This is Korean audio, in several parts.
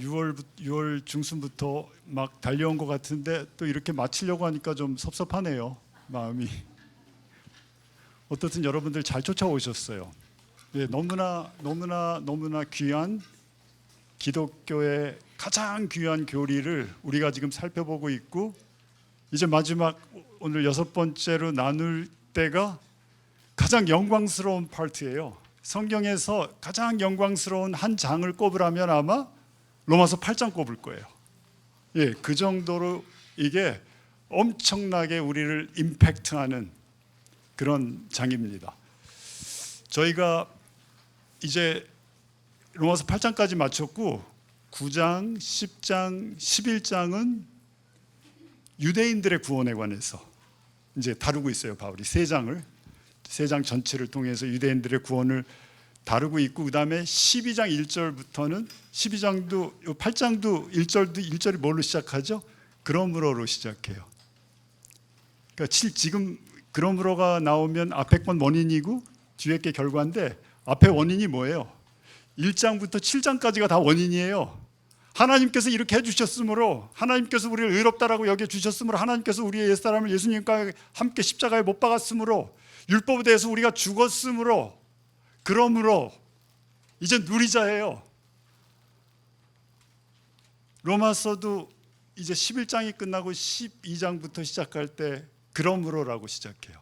6월 중순부터 막 달려온 것 같은데 또 이렇게 마치려고 하니까 좀 섭섭하네요, 마음이. 어떻든 여러분들 잘 쫓아오셨어요. 예, 너무나 귀한 기독교의 가장 귀한 교리를 우리가 지금 살펴보고 있고, 이제 마지막 오늘 6번째로 나눌 때가 가장 영광스러운 파트예요. 성경에서 가장 영광스러운 한 장을 꼽으라면 아마 로마서 8장 꼽을 거예요. 예, 그 정도로 이게 엄청나게 우리를 임팩트하는 그런 장입니다. 저희가 이제 로마서 8장까지 마쳤고 9장, 10장, 11장은 유대인들의 구원에 관해서 이제 다루고 있어요. 바울이 세 장 전체를 통해서 유대인들의 구원을 다루고 있고, 그다음에 12장 1절부터는 12장도 8장도 1절이 뭘로 시작하죠? 그러므로로 시작해요. 그러니까 지금 그러므로가 나오면 앞에 건 원인이고 뒤에 게 결과인데, 앞에 원인이 뭐예요? 1장부터 7장까지가 다 원인이에요. 하나님께서 이렇게 해주셨으므로, 하나님께서 우리를 의롭다라고 여겨주셨으므로, 하나님께서 우리의 옛사람을 예수님과 함께 십자가에 못 박았으므로, 율법에 대해서 우리가 죽었으므로, 그러므로 이제 누리자예요. 로마서도 이제 11장이 끝나고 12장부터 시작할 때 그러므로라고 시작해요.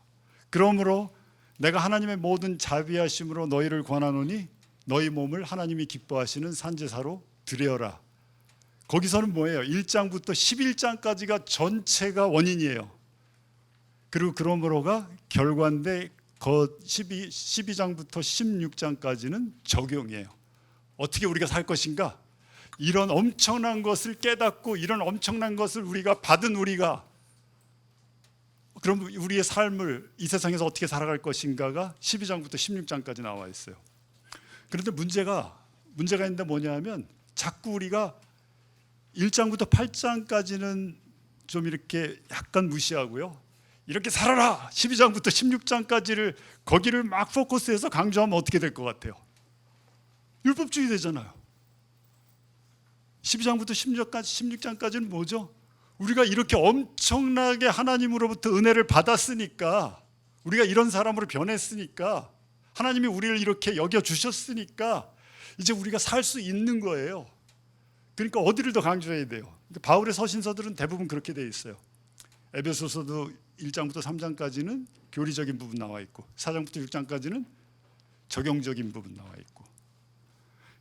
그러므로 내가 하나님의 모든 자비하심으로 너희를 권하노니 너희 몸을 하나님이 기뻐하시는 산제사로 드려라. 거기서는 뭐예요? 1장부터 11장까지가 전체가 원인이에요. 그리고 그러므로가 결과인데 12장부터 16장까지는 적용이에요. 어떻게 우리가 살 것인가? 이런 엄청난 것을 깨닫고 이런 엄청난 것을 우리가 받은 우리가, 그럼 우리의 삶을 이 세상에서 어떻게 살아갈 것인가가 12장부터 16장까지 나와 있어요. 그런데 문제가 있는데 뭐냐면, 자꾸 우리가 1장부터 8장까지는 좀 이렇게 약간 무시하고요, 이렇게 살아라 12장부터 16장까지를 거기를 막 포커스해서 강조하면 어떻게 될 것 같아요? 율법주의 되잖아요. 12장부터 16장까지는 뭐죠? 우리가 이렇게 엄청나게 하나님으로부터 은혜를 받았으니까, 우리가 이런 사람으로 변했으니까, 하나님이 우리를 이렇게 여겨주셨으니까 이제 우리가 살 수 있는 거예요. 그러니까 어디를 더 강조해야 돼요? 그러니까 바울의 서신서들은 대부분 그렇게 돼 있어요. 에베소서도 1장부터 3장까지는 교리적인 부분 나와 있고 4장부터 6장까지는 적용적인 부분 나와 있고,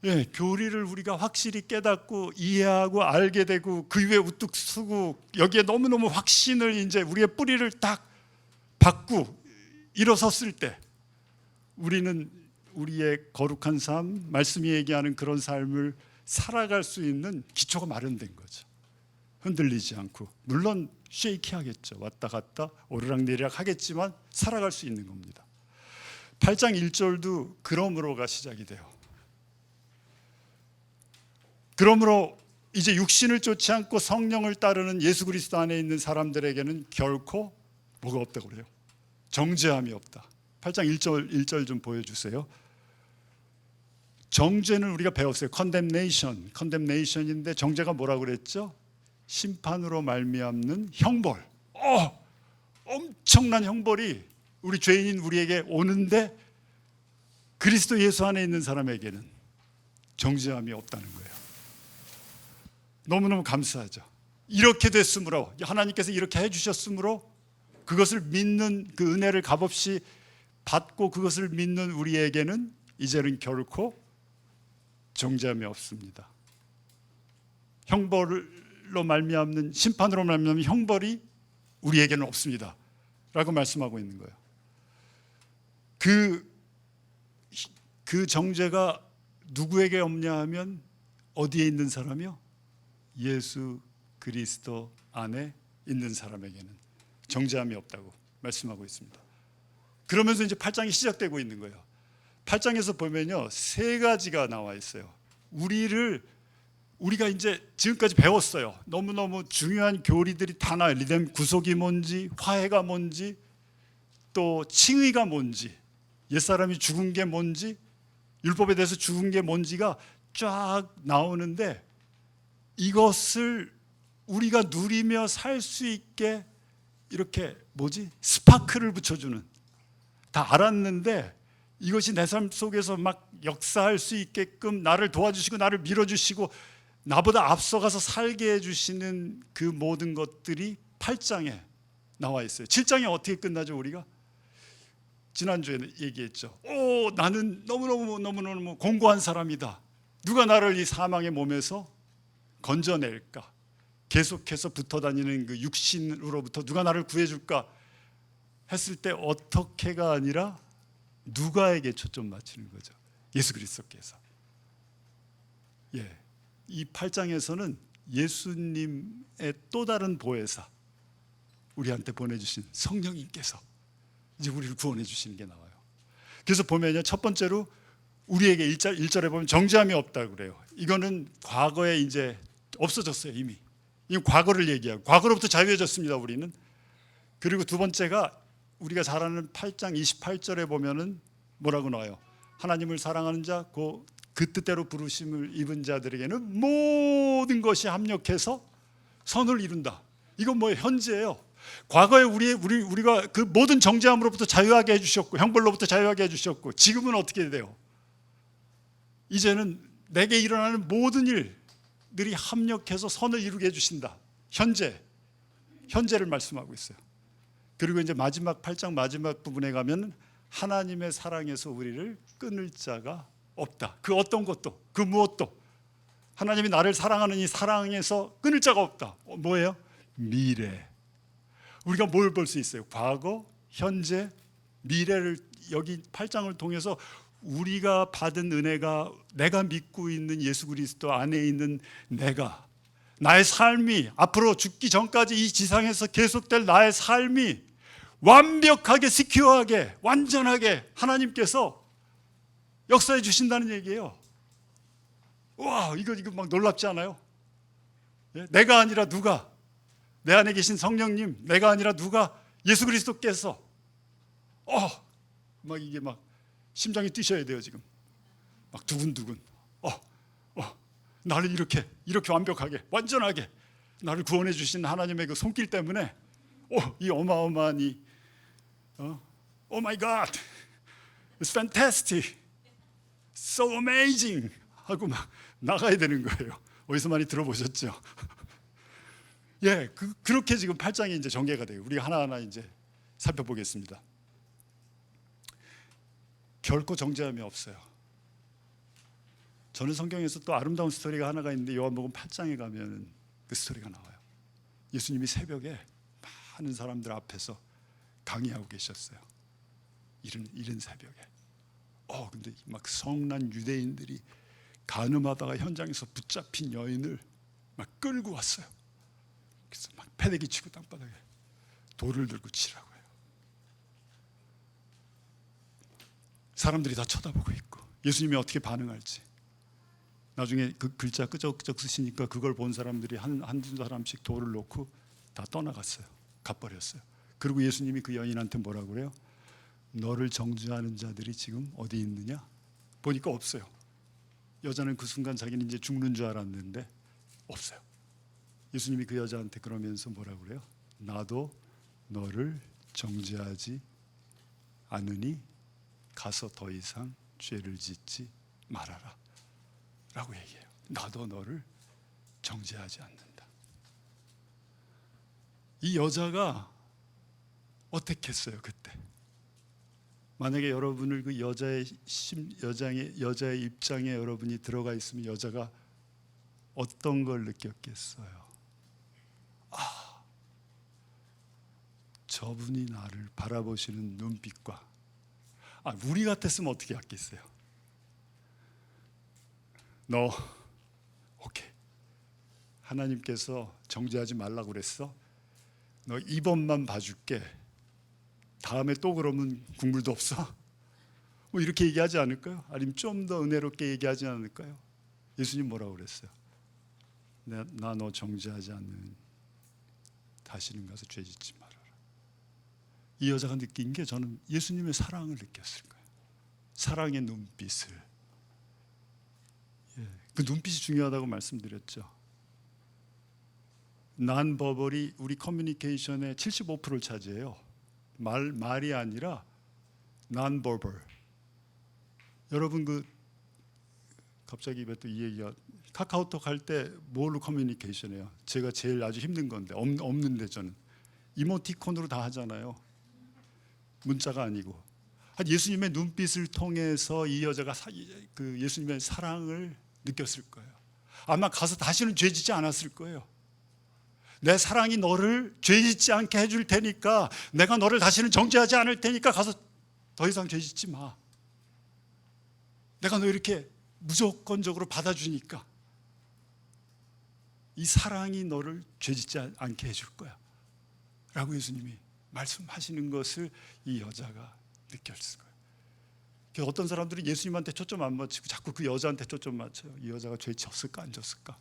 예, 교리를 우리가 확실히 깨닫고 이해하고 알게 되고 그 위에 우뚝 서고 여기에 너무너무 확신을, 이제 우리의 뿌리를 딱 받고 일어섰을 때 우리는 우리의 거룩한 삶, 말씀이 얘기하는 그런 삶을 살아갈 수 있는 기초가 마련된 거죠. 흔들리지 않고, 물론 쉐이키하겠죠. 왔다 갔다 오르락내리락 하겠지만 살아갈 수 있는 겁니다. 8장 1절도 그러므로가 시작이 돼요. 그러므로 이제 육신을 쫓지 않고 성령을 따르는 예수 그리스도 안에 있는 사람들에게는 결코 뭐가 없다고 그래요? 정죄함이 없다. 8장 1절 좀 보여주세요. 정죄는 우리가 배웠어요. condemnation인데 정죄가 뭐라고 그랬죠? 심판으로 말미암는 형벌. 엄청난 형벌이 우리 죄인인 우리에게 오는데, 그리스도 예수 안에 있는 사람에게는 정죄함이 없다는 거예요. 너무너무 감사하죠. 이렇게 됐으므로, 하나님께서 이렇게 해주셨으므로, 그것을 믿는, 그 은혜를 값없이 받고 그것을 믿는 우리에게는 이제는 결코 정죄함이 없습니다. 형벌로 말미암는, 심판으로 말미암는 형벌이 우리에게는 없습니다 라고 말씀하고 있는 거예요. 그 정죄가 누구에게 없냐 하면 어디에 있는 사람이요? 예수 그리스도 안에 있는 사람에게는 정죄함이 없다고 말씀하고 있습니다. 그러면서 이제 8장이 시작되고 있는 거예요. 8장에서 보면요, 세 가지가 나와 있어요. 우리가 이제 지금까지 배웠어요. 너무너무 중요한 교리들이 다 나와요. 리뎀 구속이 뭔지, 화해가 뭔지, 또 칭의가 뭔지, 옛사람이 죽은 게 뭔지, 율법에 대해서 죽은 게 뭔지가 쫙 나오는데, 이것을 우리가 누리며 살 수 있게 이렇게 스파크를 붙여주는, 다 알았는데 이것이 내 삶 속에서 막 역사할 수 있게끔 나를 도와주시고 나를 밀어주시고 나보다 앞서가서 살게 해주시는 그 모든 것들이 8장에 나와 있어요. 7장에 어떻게 끝나죠? 우리가 지난주에 얘기했죠. 나는 너무너무 공고한 사람이다. 누가 나를 이 사망의 몸에서 건져낼까? 계속해서 붙어다니는 그 육신으로부터 누가 나를 구해줄까 했을 때 어떻게가 아니라 누가에게 초점 맞추는 거죠. 예수 그리스도께서. 이 8장에서는 예수님의 또 다른 보혜사, 우리한테 보내주신 성령님께서 이제 우리를 구원해 주시는 게 나와요. 그래서 보면요, 첫 번째로 우리에게 1절에 보면 정죄함이 없다고 그래요. 이거는 과거에 이제 없어졌어요. 이미 이 과거를 얘기하고 과거로부터 자유해졌습니다, 우리는. 그리고 두 번째가 우리가 잘 아는 8장 28절에 보면은 뭐라고 나와요? 하나님을 사랑하는 자, 그 뜻대로 부르심을 입은 자들에게는 모든 것이 합력해서 선을 이룬다. 이건 뭐예요? 현재예요. 과거에 우리가 그 모든 정죄함으로부터 자유하게 해주셨고 형벌로부터 자유하게 해주셨고, 지금은 어떻게 돼요? 이제는 내게 일어나는 모든 일들이 합력해서 선을 이루게 해주신다. 현재를 말씀하고 있어요. 그리고 이제 마지막 8장 마지막 부분에 가면 하나님의 사랑에서 우리를 끊을 자가 없다. 그 어떤 것도, 그 무엇도 하나님이 나를 사랑하는 이 사랑에서 끊을 자가 없다. 뭐예요? 미래. 우리가 뭘 볼 수 있어요? 과거, 현재, 미래를 여기 8장을 통해서 우리가 받은 은혜가, 내가 믿고 있는 예수 그리스도 안에 있는 내가, 나의 삶이 앞으로 죽기 전까지 이 지상에서 계속될 나의 삶이 완벽하게, 시큐어하게, 완전하게 하나님께서 역사해 주신다는 얘기예요. 와, 이거 막 놀랍지 않아요? 내가 아니라 누가, 내 안에 계신 성령님, 내가 아니라 누가, 예수 그리스도께서 막 이게 막 심장이 뛰셔야 돼요. 지금 막 두근두근. 나를 이렇게 완벽하게, 완전하게 나를 구원해 주신 하나님의 그 손길 때문에 이 어마어마한 이 Oh my God, it's fantastic, so amazing 하고 막 나가야 되는 거예요. 어디서 많이 들어보셨죠? 그렇게 지금 8장이 이제 전개가 돼요. 우리가 하나하나 이제 살펴보겠습니다. 결코 정죄함이 없어요. 저는 성경에서 또 아름다운 스토리가 하나가 있는데 요한복음 8장에 가면 그 스토리가 나와요. 예수님이 새벽에 많은 사람들 앞에서 강의하고 계셨어요. 이른 새벽에. 근데 막 성난 유대인들이 간음하다가 현장에서 붙잡힌 여인을 막 끌고 왔어요. 그래서 막 패대기 치고 땅바닥에 돌을 들고 치라고 해요. 사람들이 다 쳐다보고 있고 예수님이 어떻게 반응할지. 나중에 그 글자 끄적끄적 쓰시니까 그걸 본 사람들이 한두 사람씩 돌을 놓고 다 떠나갔어요. 가버렸어요. 그리고 예수님이 그 여인한테 뭐라고 그래요? 너를 정죄하는 자들이 지금 어디 있느냐? 보니까 없어요. 여자는 그 순간 자기는 이제 죽는 줄 알았는데 없어요. 예수님이 그 여자한테 그러면서 뭐라고 그래요? 나도 너를 정죄하지 않으니 가서 더 이상 죄를 짓지 말아라 라고 얘기해요. 나도 너를 정죄하지 않는다. 이 여자가 어떻게 했어요 그때? 만약에 여러분을 그 여자의 입장에 여러분이 들어가 있으면 여자가 어떤 걸 느꼈겠어요? 저분이 나를 바라보시는 눈빛과, 우리 같았으면 어떻게 했겠어요? 너 오케이, 하나님께서 정죄하지 말라고 그랬어? 너 이번만 봐줄게. 다음에 또 그러면 국물도 없어? 뭐 이렇게 얘기하지 않을까요? 아니면 좀 더 은혜롭게 얘기하지 않을까요? 예수님 뭐라고 그랬어요? 나 너 정죄하지 않는 다시는 가서 죄 짓지 말아라. 이 여자가 느낀 게, 저는 예수님의 사랑을 느꼈을 거예요. 사랑의 눈빛을. 그 눈빛이 중요하다고 말씀드렸죠. 난버벌이 우리 커뮤니케이션의 75%를 차지해요. 말이 아니라 난버벌. 여러분 갑자기 왜 또 이 얘기가 카카오톡 할 때 뭘로 커뮤니케이션해요? 제가 제일 아주 힘든 건데 없는데 저는 이모티콘으로 다 하잖아요. 문자가 아니고. 예수님의 눈빛을 통해서 이 여자가 그 예수님의 사랑을 느꼈을 거예요. 아마 가서 다시는 죄짓지 않았을 거예요. 내 사랑이 너를 죄짓지 않게 해줄 테니까, 내가 너를 다시는 정죄하지 않을 테니까 가서 더 이상 죄짓지 마. 내가 너 이렇게 무조건적으로 받아주니까 이 사랑이 너를 죄짓지 않게 해줄 거야 라고 예수님이 말씀하시는 것을 이 여자가 느꼈을 거예요. 어떤 사람들이 예수님한테 초점 안 맞추고 자꾸 그 여자한테 초점 맞춰요. 이 여자가 죄 졌을까 안 졌을까,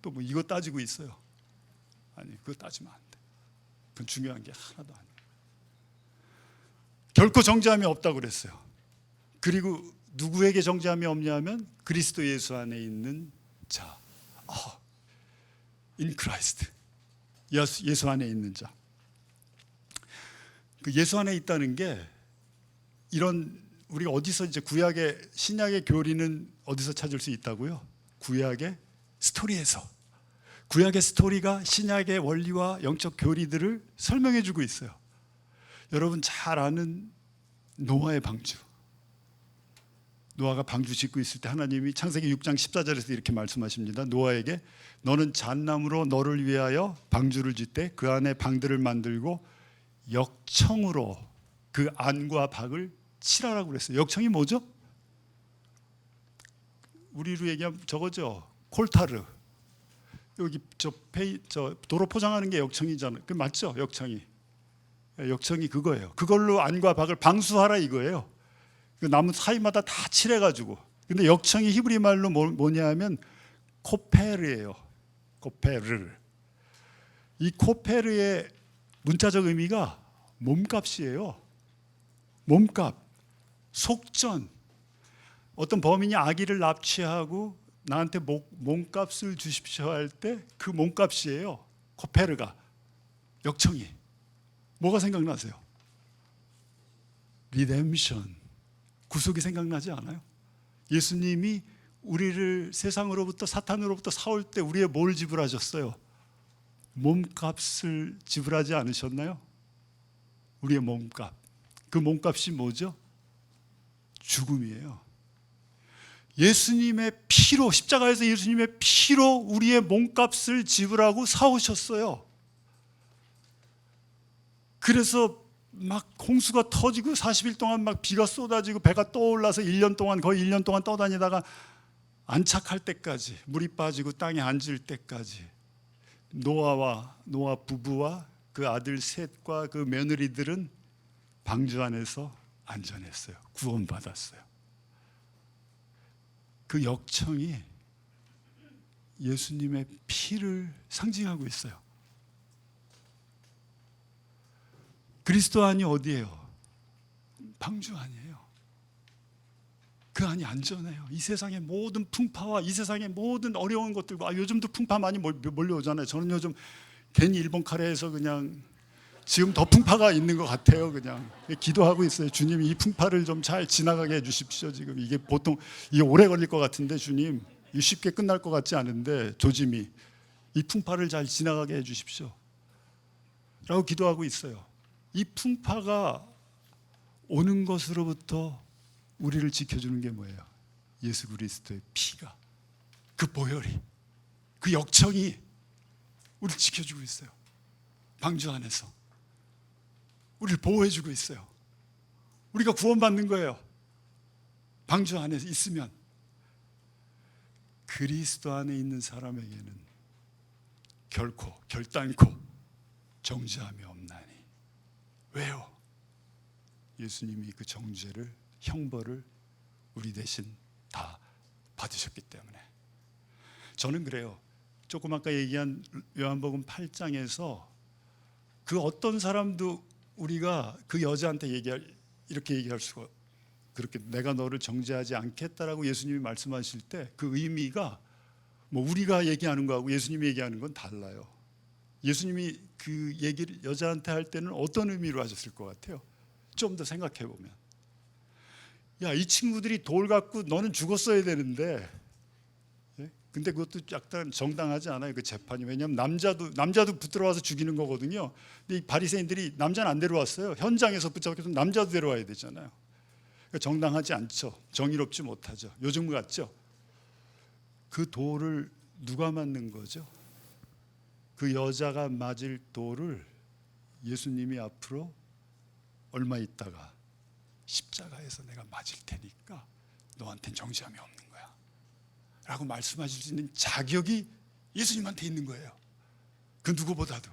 또 뭐 이거 따지고 있어요. 아니, 그거 따지면 안 돼. 그건 중요한 게 하나도 아니에요. 결코 정죄함이 없다고 그랬어요. 그리고 누구에게 정죄함이 없냐면 그리스도 예수 안에 있는 자, in Christ, 예수 안에 있는 자. 그 예수 안에 있다는 게, 이런 우리가 어디서 이제 구약의 신약의 교리는 어디서 찾을 수 있다고요? 구약의 스토리에서. 구약의 스토리가 신약의 원리와 영적 교리들을 설명해 주고 있어요. 여러분 잘 아는 노아의 방주. 노아가 방주 짓고 있을 때 하나님이 창세기 6장 14절에서 이렇게 말씀하십니다. 노아에게 너는 잣나무로 너를 위하여 방주를 짓되 그 안에 방들을 만들고 역청으로 그 안과 박을 칠하라고 그랬어요. 역청이 뭐죠? 우리로 얘기하면 저거죠. 콜타르. 여기 저 도로 포장하는 게 역청이잖아요. 그 맞죠? 역청이 그거예요. 그걸로 안과 박을 방수하라 이거예요. 그 나무 사이마다 다 칠해가지고. 근데 역청이 히브리 말로 뭐냐면 코페르예요. 코페르. 이 코페르의 문자적 의미가 몸값이에요. 몸값, 속전. 어떤 범인이 아기를 납치하고 나한테 몸값을 주십시오 할 때 그 몸값이에요. 코페르가. 역청이. 뭐가 생각나세요? 리뎀션, 구속이 생각나지 않아요? 예수님이 우리를 세상으로부터, 사탄으로부터 사올 때 우리의 뭘 지불하셨어요? 몸값을 지불하지 않으셨나요? 우리의 몸값. 그 몸값이 뭐죠? 죽음이에요. 예수님의 피로, 십자가에서 예수님의 피로 우리의 몸값을 지불하고 사오셨어요. 그래서 막 홍수가 터지고 40일 동안 막 비가 쏟아지고 배가 떠올라서 1년 동안, 거의 1년 동안 떠다니다가 안착할 때까지, 물이 빠지고 땅에 앉을 때까지 노아 부부와 그 아들 셋과 그 며느리들은 방주 안에서 안전했어요. 구원받았어요. 그 역청이 예수님의 피를 상징하고 있어요. 그리스도 안이 어디예요? 방주 안이에요. 그 안이 안전해요. 이 세상의 모든 풍파와 이 세상의 모든 어려운 것들과, 요즘도 풍파 많이 몰려오잖아요. 저는 요즘 괜히 일본 카레에서 그냥 지금 더 풍파가 있는 것 같아요. 그냥 기도하고 있어요. 주님, 이 풍파를 좀 잘 지나가게 해주십시오. 지금 이게 보통 이게 오래 걸릴 것 같은데, 주님, 이 쉽게 끝날 것 같지 않은데, 조짐이 이 풍파를 잘 지나가게 해주십시오 라고 기도하고 있어요. 이 풍파가 오는 것으로부터 우리를 지켜주는 게 뭐예요? 예수 그리스도의 피가, 그 보혈이, 그 역청이 우리를 지켜주고 있어요. 방주 안에서 우리를 보호해주고 있어요. 우리가 구원받는 거예요. 방주 안에 있으면. 그리스도 안에 있는 사람에게는 결단코 정죄함이 없나니. 왜요? 예수님이 그 정죄를, 형벌을 우리 대신 다 받으셨기 때문에. 저는 그래요. 조금 아까 얘기한 요한복음 8장에서 그 어떤 사람도 우리가 그 여자한테 이렇게 얘기할 수가, 그렇게 내가 너를 정죄하지 않겠다라고 예수님이 말씀하실 때 그 의미가 뭐 우리가 얘기하는 거하고 예수님이 얘기하는 건 달라요. 예수님이 그 얘기를 여자한테 할 때는 어떤 의미로 하셨을 것 같아요? 좀 더 생각해 보면, 야, 이 친구들이 돌 갖고 너는 죽었어야 되는데, 예? 근데 그것도 약간 정당하지 않아요, 그 재판이. 왜냐하면 남자도 붙들어와서 죽이는 거거든요. 근데 이 바리새인들이 남자는 안 데려왔어요. 현장에서 붙잡혀서 남자도 데려와야 되잖아요. 그러니까 정당하지 않죠. 정의롭지 못하죠. 요즘 같죠. 그 돌을 누가 맞는 거죠? 그 여자가 맞을 돌을 예수님이 앞으로 얼마 있다가 십자가에서 내가 맞을 테니까 너한테는 정죄함이 없는 거야 라고 말씀하실 수 있는 자격이 예수님한테 있는 거예요. 그 누구보다도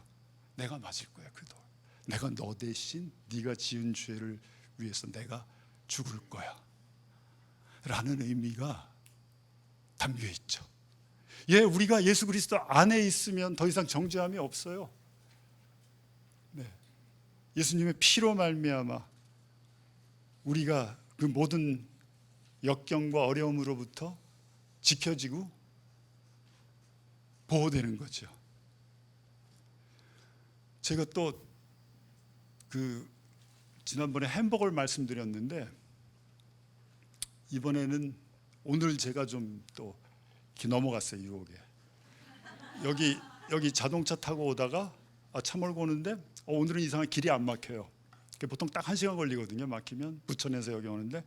내가 맞을 거야, 그 돌. 내가 너 대신 네가 지은 죄를 위해서 내가 죽을 거야 라는 의미가 담겨 있죠. 예, 우리가 예수 그리스도 안에 있으면 더 이상 정죄함이 없어요. 네. 예수님의 피로 말미암아 우리가 그 모든 역경과 어려움으로부터 지켜지고 보호되는 거죠. 제가 또 그 지난번에 햄버거를 말씀드렸는데, 이번에는 오늘 제가 좀 또 넘어갔어요, 유혹에. 여기 자동차 타고 오다가 차 몰고 오는데 오늘은 이상하게 길이 안 막혀요. 보통 딱 1시간 걸리거든요, 막히면. 부천에서 여기 오는데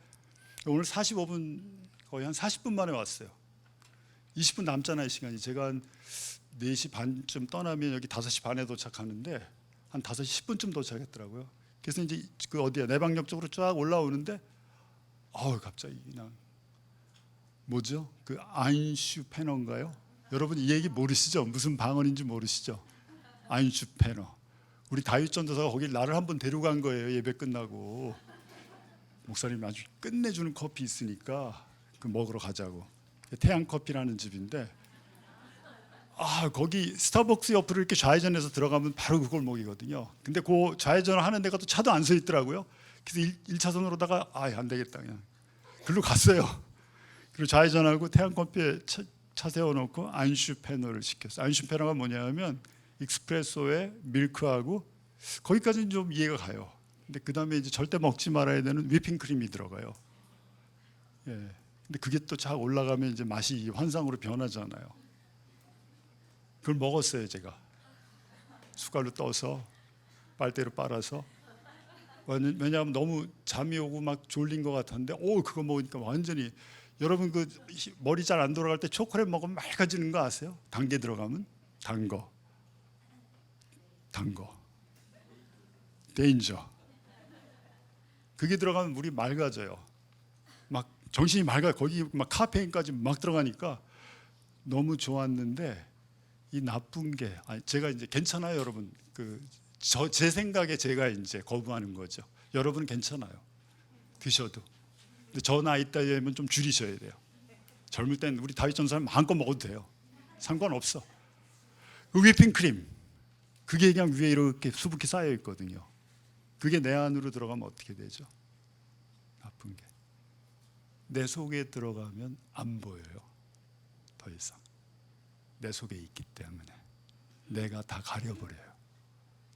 오늘 45분, 거의 한 40분 만에 왔어요. 20분 남잖아요, 시간이. 제가 한 4시 반쯤 떠나면 여기 5시 반에 도착하는데 한 5시 10분쯤 도착했더라고요. 그래서 이제 그 어디야, 내방역 쪽으로 쫙 올라오는데 갑자기 그냥 뭐죠? 그 아인슈페너인가요? 여러분 이 얘기 모르시죠? 무슨 방언인지 모르시죠? 아인슈페너. 우리 다윗 전도사가 거기 나를 한번 데려간 거예요, 예배 끝나고. 목사님이 아주 끝내주는 커피 있으니까 그 먹으러 가자고. 태양커피라는 집인데, 거기 스타벅스 옆으로 이렇게 좌회전해서 들어가면 바로 그 골목이거든요. 근데 그 좌회전을 하는 데가 또 차도 안 서 있더라고요. 그래서 1차선으로다가 안 되겠다, 그냥 글로 갔어요. 그리고 좌회전하고 태양커피에 차 세워놓고 안슈페너를 시켰어요. 안슈페너가 뭐냐면 익스프레소에 밀크하고, 거기까지는 좀 이해가 가요. 근데 그 다음에 이제 절대 먹지 말아야 되는 위핑크림이 들어가요. 예. 근데 그게 또 쫙 올라가면 이제 맛이 환상으로 변하잖아요. 그걸 먹었어요, 제가. 숟갈로 떠서 빨대로 빨아서. 왜냐하면 너무 잠이 오고 막 졸린 것 같았는데, 그거 먹으니까 완전히. 여러분 그 머리 잘 안 돌아갈 때 초콜릿 먹으면 맑아지는 거 아세요? 단 게 들어가면. 단 거 데인저. 그게 들어가면 물이 맑아져요. 막 정신이 맑아요. 거기 막 카페인까지 막 들어가니까 너무 좋았는데, 이 나쁜 게, 제가 이제 괜찮아요, 여러분. 제 생각에 제가 이제 거부하는 거죠. 여러분은 괜찮아요, 드셔도. 근데 저 나이 때면 좀 줄이셔야 돼요. 젊을 땐 우리 다윗 전사는 마음껏 먹어도 돼요. 상관없어. 그 위핑크림, 그게 그냥 위에 이렇게 수북히 쌓여 있거든요. 그게 내 안으로 들어가면 어떻게 되죠? 나쁜 게 내 속에 들어가면 안 보여요, 더 이상. 내 속에 있기 때문에 내가 다 가려버려요,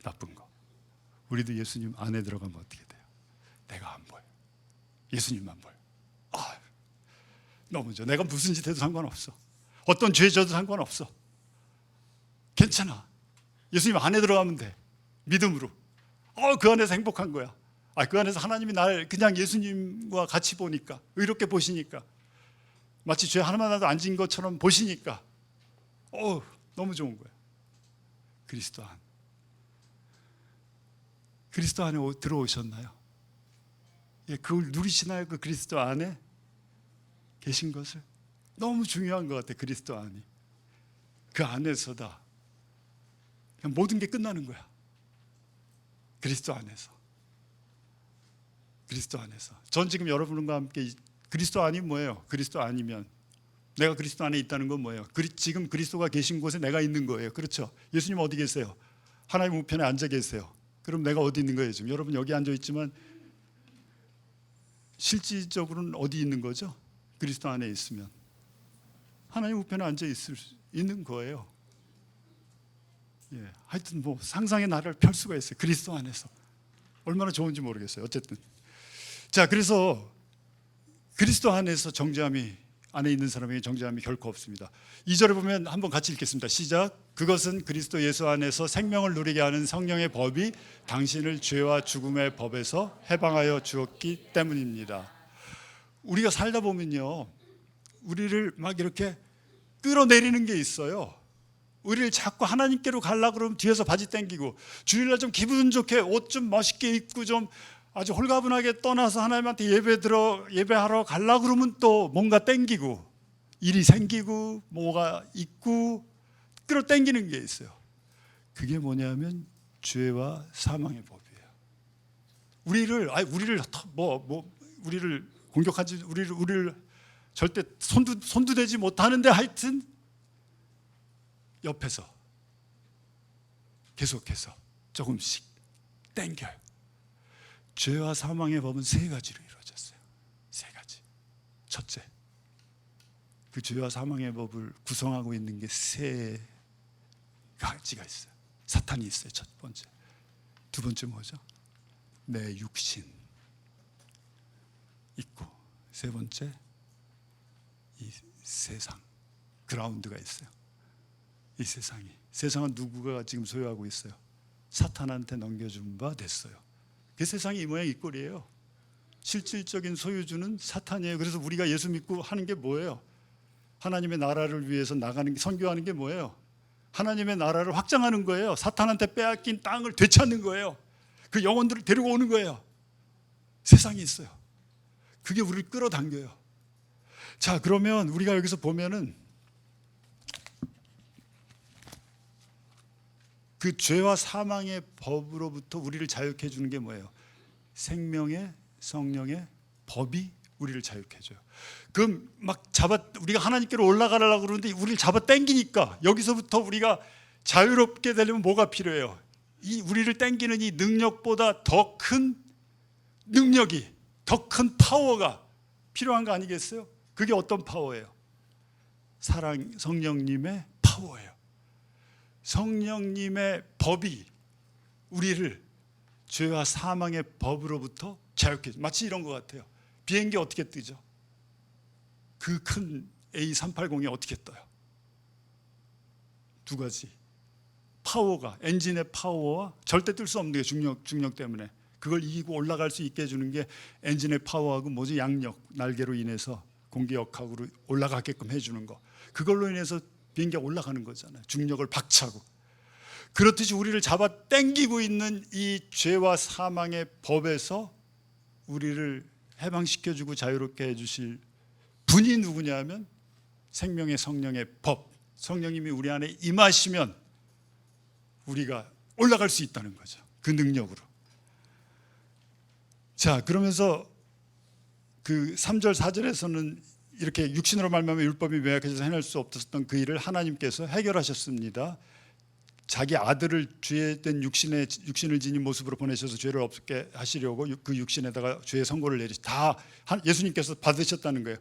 나쁜 거. 우리도 예수님 안에 들어가면 어떻게 돼요? 내가 안 보여, 예수님만 보여. 너무 좋아. 내가 무슨 짓 해도 상관없어. 어떤 죄 져도 상관없어. 괜찮아. 예수님 안에 들어가면 돼. 믿음으로. 그 안에서 행복한 거야. 그 안에서 하나님이 날 그냥 예수님과 같이 보니까, 의롭게 보시니까, 마치 죄 하나만 나도 안 진 것처럼 보시니까 너무 좋은 거야. 그리스도 안. 그리스도 안에 들어오셨나요? 그걸 누리시나요? 그 그리스도 안에 계신 것을. 너무 중요한 것 같아요, 그리스도 안이. 그 안에서다 그냥 모든 게 끝나는 거야. 그리스도 안에서. 그리스도 안에서. 전 지금 여러분과 함께 그리스도 안이 뭐예요? 그리스도 아니면 내가 그리스도 안에 있다는 건 뭐예요? 지금 그리스도가 계신 곳에 내가 있는 거예요. 그렇죠? 예수님 어디 계세요? 하나님 우편에 앉아 계세요. 그럼 내가 어디 있는 거예요? 지금 여러분 여기 앉아 있지만 실질적으로는 어디 있는 거죠? 그리스도 안에 있으면 하나님 우편에 앉아 있는 거예요. 하여튼 뭐 상상의 나라를 펼 수가 있어요. 그리스도 안에서. 얼마나 좋은지 모르겠어요. 어쨌든 자, 그래서 그리스도 안에서 정죄함이, 안에 있는 사람에게 정죄함이 결코 없습니다. 2절에 보면 한번 같이 읽겠습니다. 시작. 그것은 그리스도 예수 안에서 생명을 누리게 하는 성령의 법이 당신을 죄와 죽음의 법에서 해방하여 주었기 때문입니다. 우리가 살다 보면요, 우리를 막 이렇게 끌어내리는 게 있어요. 우리를 자꾸 하나님께로 가려고 그러면 뒤에서 바지 당기고, 주일날 좀 기분 좋게 옷 좀 멋있게 입고 좀 아주 홀가분하게 떠나서 하나님한테 예배하러 가려고 그러면 또 뭔가 당기고, 일이 생기고 뭐가 있고 끌어당기는 게 있어요. 그게 뭐냐면 죄와 사망의 법이에요. 우리를 공격하지, 우리를 절대 손도 대지 못하는데, 하여튼 옆에서 계속해서 조금씩 당겨요. 죄와 사망의 법은 세 가지로 이루어졌어요. 세 가지. 첫째, 그 죄와 사망의 법을 구성하고 있는 게 세 가지가 있어요. 사탄이 있어요. 첫 번째. 두 번째 뭐죠? 내 육신 있고, 세 번째 이 세상, 그라운드가 있어요. 이 세상은 누구가 지금 소유하고 있어요? 사탄한테 넘겨준 바 됐어요. 그 세상이 이 모양 이 꼴이에요. 실질적인 소유주는 사탄이에요. 그래서 우리가 예수 믿고 하는 게 뭐예요? 하나님의 나라를 위해서 나가는 게, 선교하는 게 뭐예요? 하나님의 나라를 확장하는 거예요. 사탄한테 빼앗긴 땅을 되찾는 거예요. 그 영혼들을 데리고 오는 거예요. 세상이 있어요. 그게 우리를 끌어당겨요. 자, 그러면 우리가 여기서 보면은 그 죄와 사망의 법으로부터 우리를 자유케 해주는 게 뭐예요? 생명의 성령의 법이 우리를 자유케 해줘요. 그럼 막 우리가 하나님께로 올라가려고 그러는데 우리를 잡아 당기니까, 여기서부터 우리가 자유롭게 되려면 뭐가 필요해요? 이 우리를 당기는 이 능력보다 더 큰 능력이, 더 큰 파워가 필요한 거 아니겠어요? 그게 어떤 파워예요? 성령님의 파워예요. 성령님의 법이 우리를 죄와 사망의 법으로부터 자유케 해줘요. 마치 이런 것 같아요. 비행기 어떻게 뜨죠? 그 큰 A380이 어떻게 떠요? 두 가지. 파워가, 엔진의 파워와 절대 뜰 수 없는 게 중력 때문에, 그걸 이기고 올라갈 수 있게 해주는 게 엔진의 파워하고 뭐지? 양력, 날개로 인해서 공기역학으로 올라가게끔 해주는 거. 그걸로 인해서 비행기가 올라가는 거잖아요. 중력을 박차고. 그렇듯이 우리를 잡아 당기고 있는 이 죄와 사망의 법에서 우리를 해방시켜주고 자유롭게 해주실 분이 누구냐면 생명의 성령의 법. 성령님이 우리 안에 임하시면 우리가 올라갈 수 있다는 거죠. 그 능력으로. 자, 그러면서 그 3절 4절에서는 이렇게 육신으로 말미암아 율법이 매약해져서 해낼 수 없었던 그 일을 하나님께서 해결하셨습니다. 자기 아들을 죄된 육신을 지닌 모습으로 보내셔서 죄를 없게 하시려고 그 육신에다가 죄의 선고를 다 예수님께서 받으셨다는 거예요.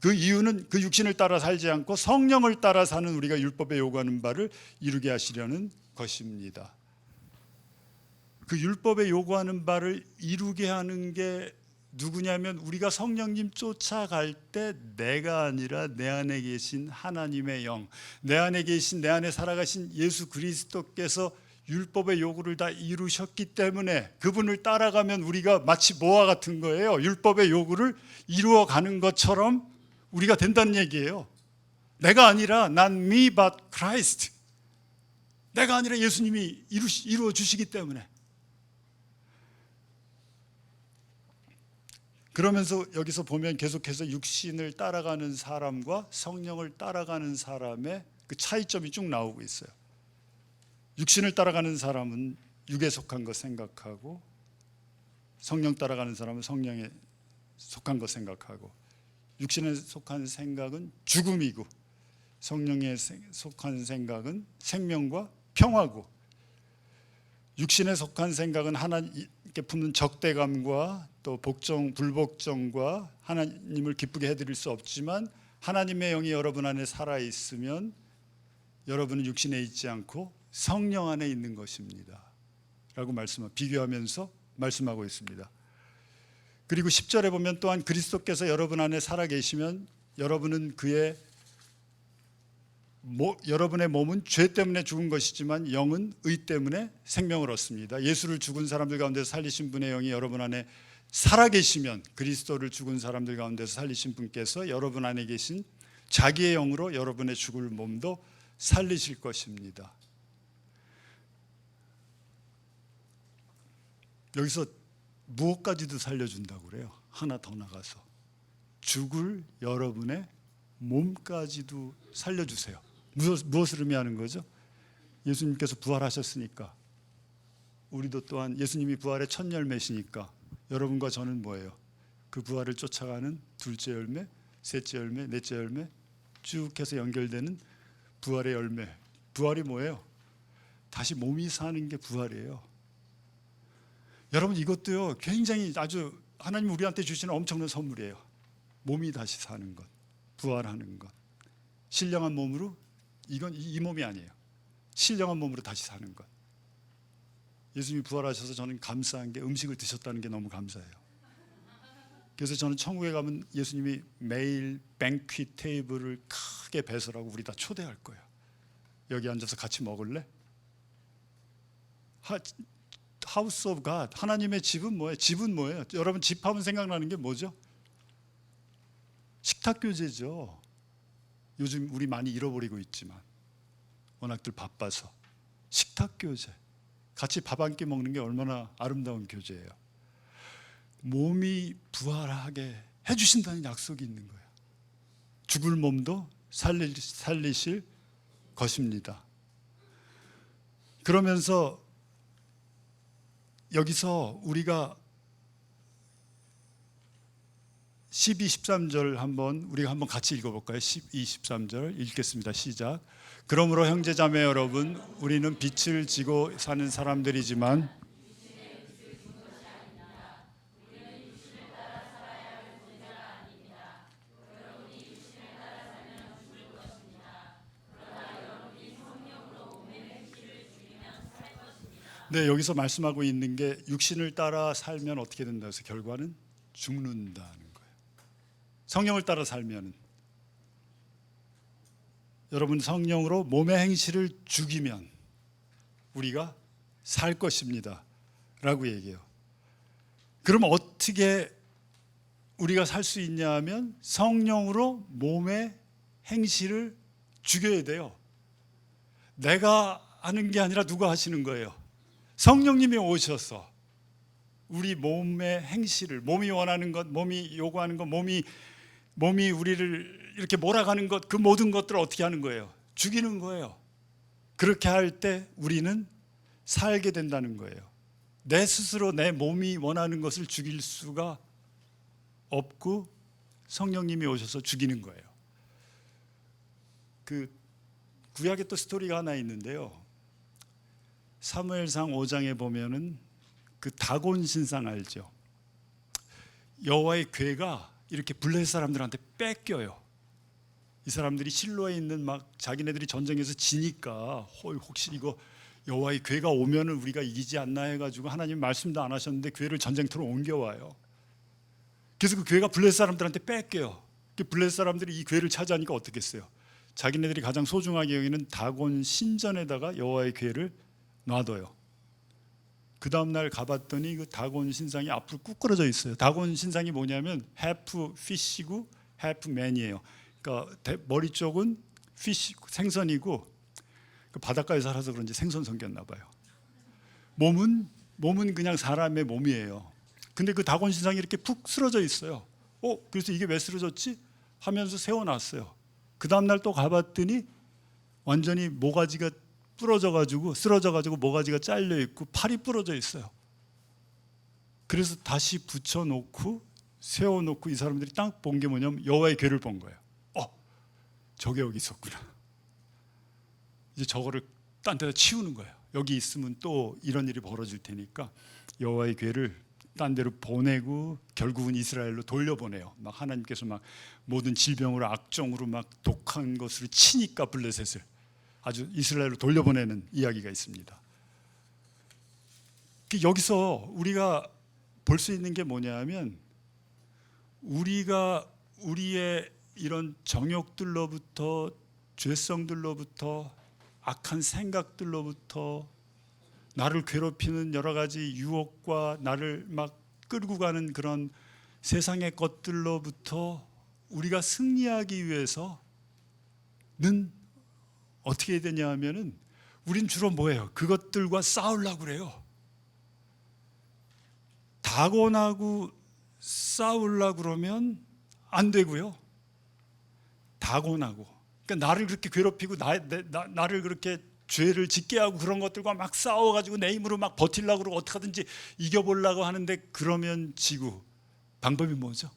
그 이유는 그 육신을 따라 살지 않고 성령을 따라 사는 우리가 율법에 요구하는 바를 이루게 하시려는 것입니다. 그 율법에 요구하는 바를 이루게 하는 게 누구냐면, 우리가 성령님 쫓아갈 때 내가 아니라 내 안에 계신 하나님의 영, 내 안에 계신, 내 안에 살아가신 예수 그리스도께서 율법의 요구를 다 이루셨기 때문에 그분을 따라가면 우리가 마치 뭐와 같은 거예요? 율법의 요구를 이루어가는 것처럼 우리가 된다는 얘기예요. 내가 아니라 not me but Christ. 내가 아니라 예수님이 이루어 주시기 때문에. 그러면서 여기서 보면 계속해서 육신을 따라가는 사람과 성령을 따라가는 사람의 그 차이점이 쭉 나오고 있어요. 육신을 따라가는 사람은 육에 속한 것 생각하고, 성령 따라가는 사람은 성령에 속한 것 생각하고, 육신에 속한 생각은 죽음이고 성령에 속한 생각은 생명과 평화고, 육신에 속한 생각은 하나님께 품는 적대감과 또 불복종과 하나님을 기쁘게 해드릴 수 없지만, 하나님의 영이 여러분 안에 살아있으면 여러분은 육신에 있지 않고 성령 안에 있는 것입니다 라고 비교하면서 말씀하고 있습니다. 그리고 10절에 보면 또한 그리스도께서 여러분 안에 살아계시면 여러분의 몸은 죄 때문에 죽은 것이지만 영은 의 때문에 생명을 얻습니다. 예수를 죽은 사람들 가운데서 살리신 분의 영이 여러분 안에 살아계시면 그리스도를 죽은 사람들 가운데서 살리신 분께서 여러분 안에 계신 자기의 영으로 여러분의 죽을 몸도 살리실 것입니다. 여기서 무엇까지도 살려준다고 그래요. 하나 더 나가서 죽을 여러분의 몸까지도 살려주세요. 무엇을 의미하는 거죠? 예수님께서 부활하셨으니까 우리도 또한 예수님이 부활의 첫 열매시니까 여러분과 저는 뭐예요? 그 부활을 쫓아가는 둘째 열매, 셋째 열매, 넷째 열매 쭉 해서 연결되는 부활의 열매. 부활이 뭐예요? 다시 몸이 사는 게 부활이에요. 여러분 이것도요 굉장히 아주 하나님 우리한테 주시는 엄청난 선물이에요. 몸이 다시 사는 것, 부활하는 것. 신령한 몸으로, 이건 이 몸이 아니에요. 신령한 몸으로 다시 사는 것. 예수님이 부활하셔서 저는 감사한 게 음식을 드셨다는 게 너무 감사해요. 그래서 저는 천국에 가면 예수님이 매일 뱅퀴 테이블을 크게 배설하고 우리 다 초대할 거예요. 여기 앉아서 같이 먹을래? 하우스 오브 갓, 하나님의 집은 뭐예요? 집은 뭐예요? 여러분 집하면 생각나는 게 뭐죠? 식탁교제죠. 요즘 우리 많이 잃어버리고 있지만 워낙들 바빠서 식탁교제, 같이 밥 한 끼 먹는 게 얼마나 아름다운 교제예요. 몸이 부활하게 해주신다는 약속이 있는 거예요. 죽을 몸도 살리실 것입니다. 그러면서 여기서 우리가 12, 13절 우리가 한번 같이 읽어볼까요? 12, 13절 읽겠습니다. 시작. 그러므로 형제자매 여러분, 우리는 빛을 지고 사는 사람들이지만 네, 여기서 말씀하고 있는 게 육신을 따라 살면 어떻게 된다 해서 결과는 죽는다는 거예요. 성령을 따라 살면 여러분 성령으로 몸의 행실을 죽이면 우리가 살 것입니다 라고 얘기해요. 그럼 어떻게 우리가 살 수 있냐 하면 성령으로 몸의 행실을 죽여야 돼요. 내가 하는 게 아니라 누가 하시는 거예요? 성령님이 오셔서 우리 몸의 행실을, 몸이 원하는 것, 몸이 요구하는 것, 몸이 우리를 이렇게 몰아가는 것, 그 모든 것들을 어떻게 하는 거예요? 죽이는 거예요. 그렇게 할 때 우리는 살게 된다는 거예요. 내 스스로 내 몸이 원하는 것을 죽일 수가 없고 성령님이 오셔서 죽이는 거예요. 그 구약에 또 스토리가 하나 있는데요. 사무엘상 5장에 보면은 그 다곤 신상 알죠? 여호와의 궤가 이렇게 블레셋 사람들한테 뺏겨요. 이 사람들이 실로에 있는 막 자기네들이 전쟁에서 지니까 혹시 이거 여호와의 궤가 오면은 우리가 이기지 않나 해가지고 하나님 말씀도 안 하셨는데 궤를 전쟁터로 옮겨와요. 그래서 그 궤가 블레셋 사람들한테 뺏겨요. 블레셋 사람들이 이 궤를 차지하니까 어떻겠어요? 자기네들이 가장 소중하게 여기는 다곤 신전에다가 여호와의 궤를 놔둬요. 그 다음날 가봤더니 그 다곤 신상이 앞으로 꾸꾸러져 있어요. 다곤 신상이 뭐냐면 half fish이고 half man이에요. 그러니까 머리 쪽은 fish, 생선이고 그 바닷가에 살아서 그런지 생선 섬겼나 봐요. 몸은 그냥 사람의 몸이에요. 근데 그 다곤 신상이 이렇게 푹 쓰러져 있어요. 그래서 이게 왜 쓰러졌지? 하면서 세워놨어요. 그 다음날 또 가봤더니 완전히 모가지가 쓰러져가지고 모가지가 잘려 있고 팔이 부러져 있어요. 그래서 다시 붙여놓고 세워놓고 이 사람들이 딱 본 게 뭐냐면 여호와의 궤를 본 거예요. 저게 여기 있었구나. 이제 저거를 딴 데다 치우는 거예요. 여기 있으면 또 이런 일이 벌어질 테니까 여호와의 궤를 딴 데로 보내고 결국은 이스라엘로 돌려보내요. 막 하나님께서 막 모든 질병으로 악종으로 막 독한 것으로 치니까 블레셋을. 아주 이스라엘로 돌려보내는 이야기가 있습니다. 여기서 우리가 볼 수 있는 게 뭐냐면 우리가 우리의 이런 정욕들로부터 죄성들로부터 악한 생각들로부터 나를 괴롭히는 여러 가지 유혹과 나를 막 끌고 가는 그런 세상의 것들로부터 우리가 승리하기 위해서는 어떻게 해야 되냐 하면은 우린 주로 뭐예요? 그것들과 싸우려고 그래요. 다곤하고 싸우려고 그러면 안 되고요. 다곤하고, 그러니까 나를 그렇게 괴롭히고 나를 그렇게 죄를 짓게 하고 그런 것들과 막 싸워가지고 내 힘으로 막 버틸려고 그러고 어떻게 하든지 이겨보려고 하는데 그러면 지고, 방법이 뭐죠?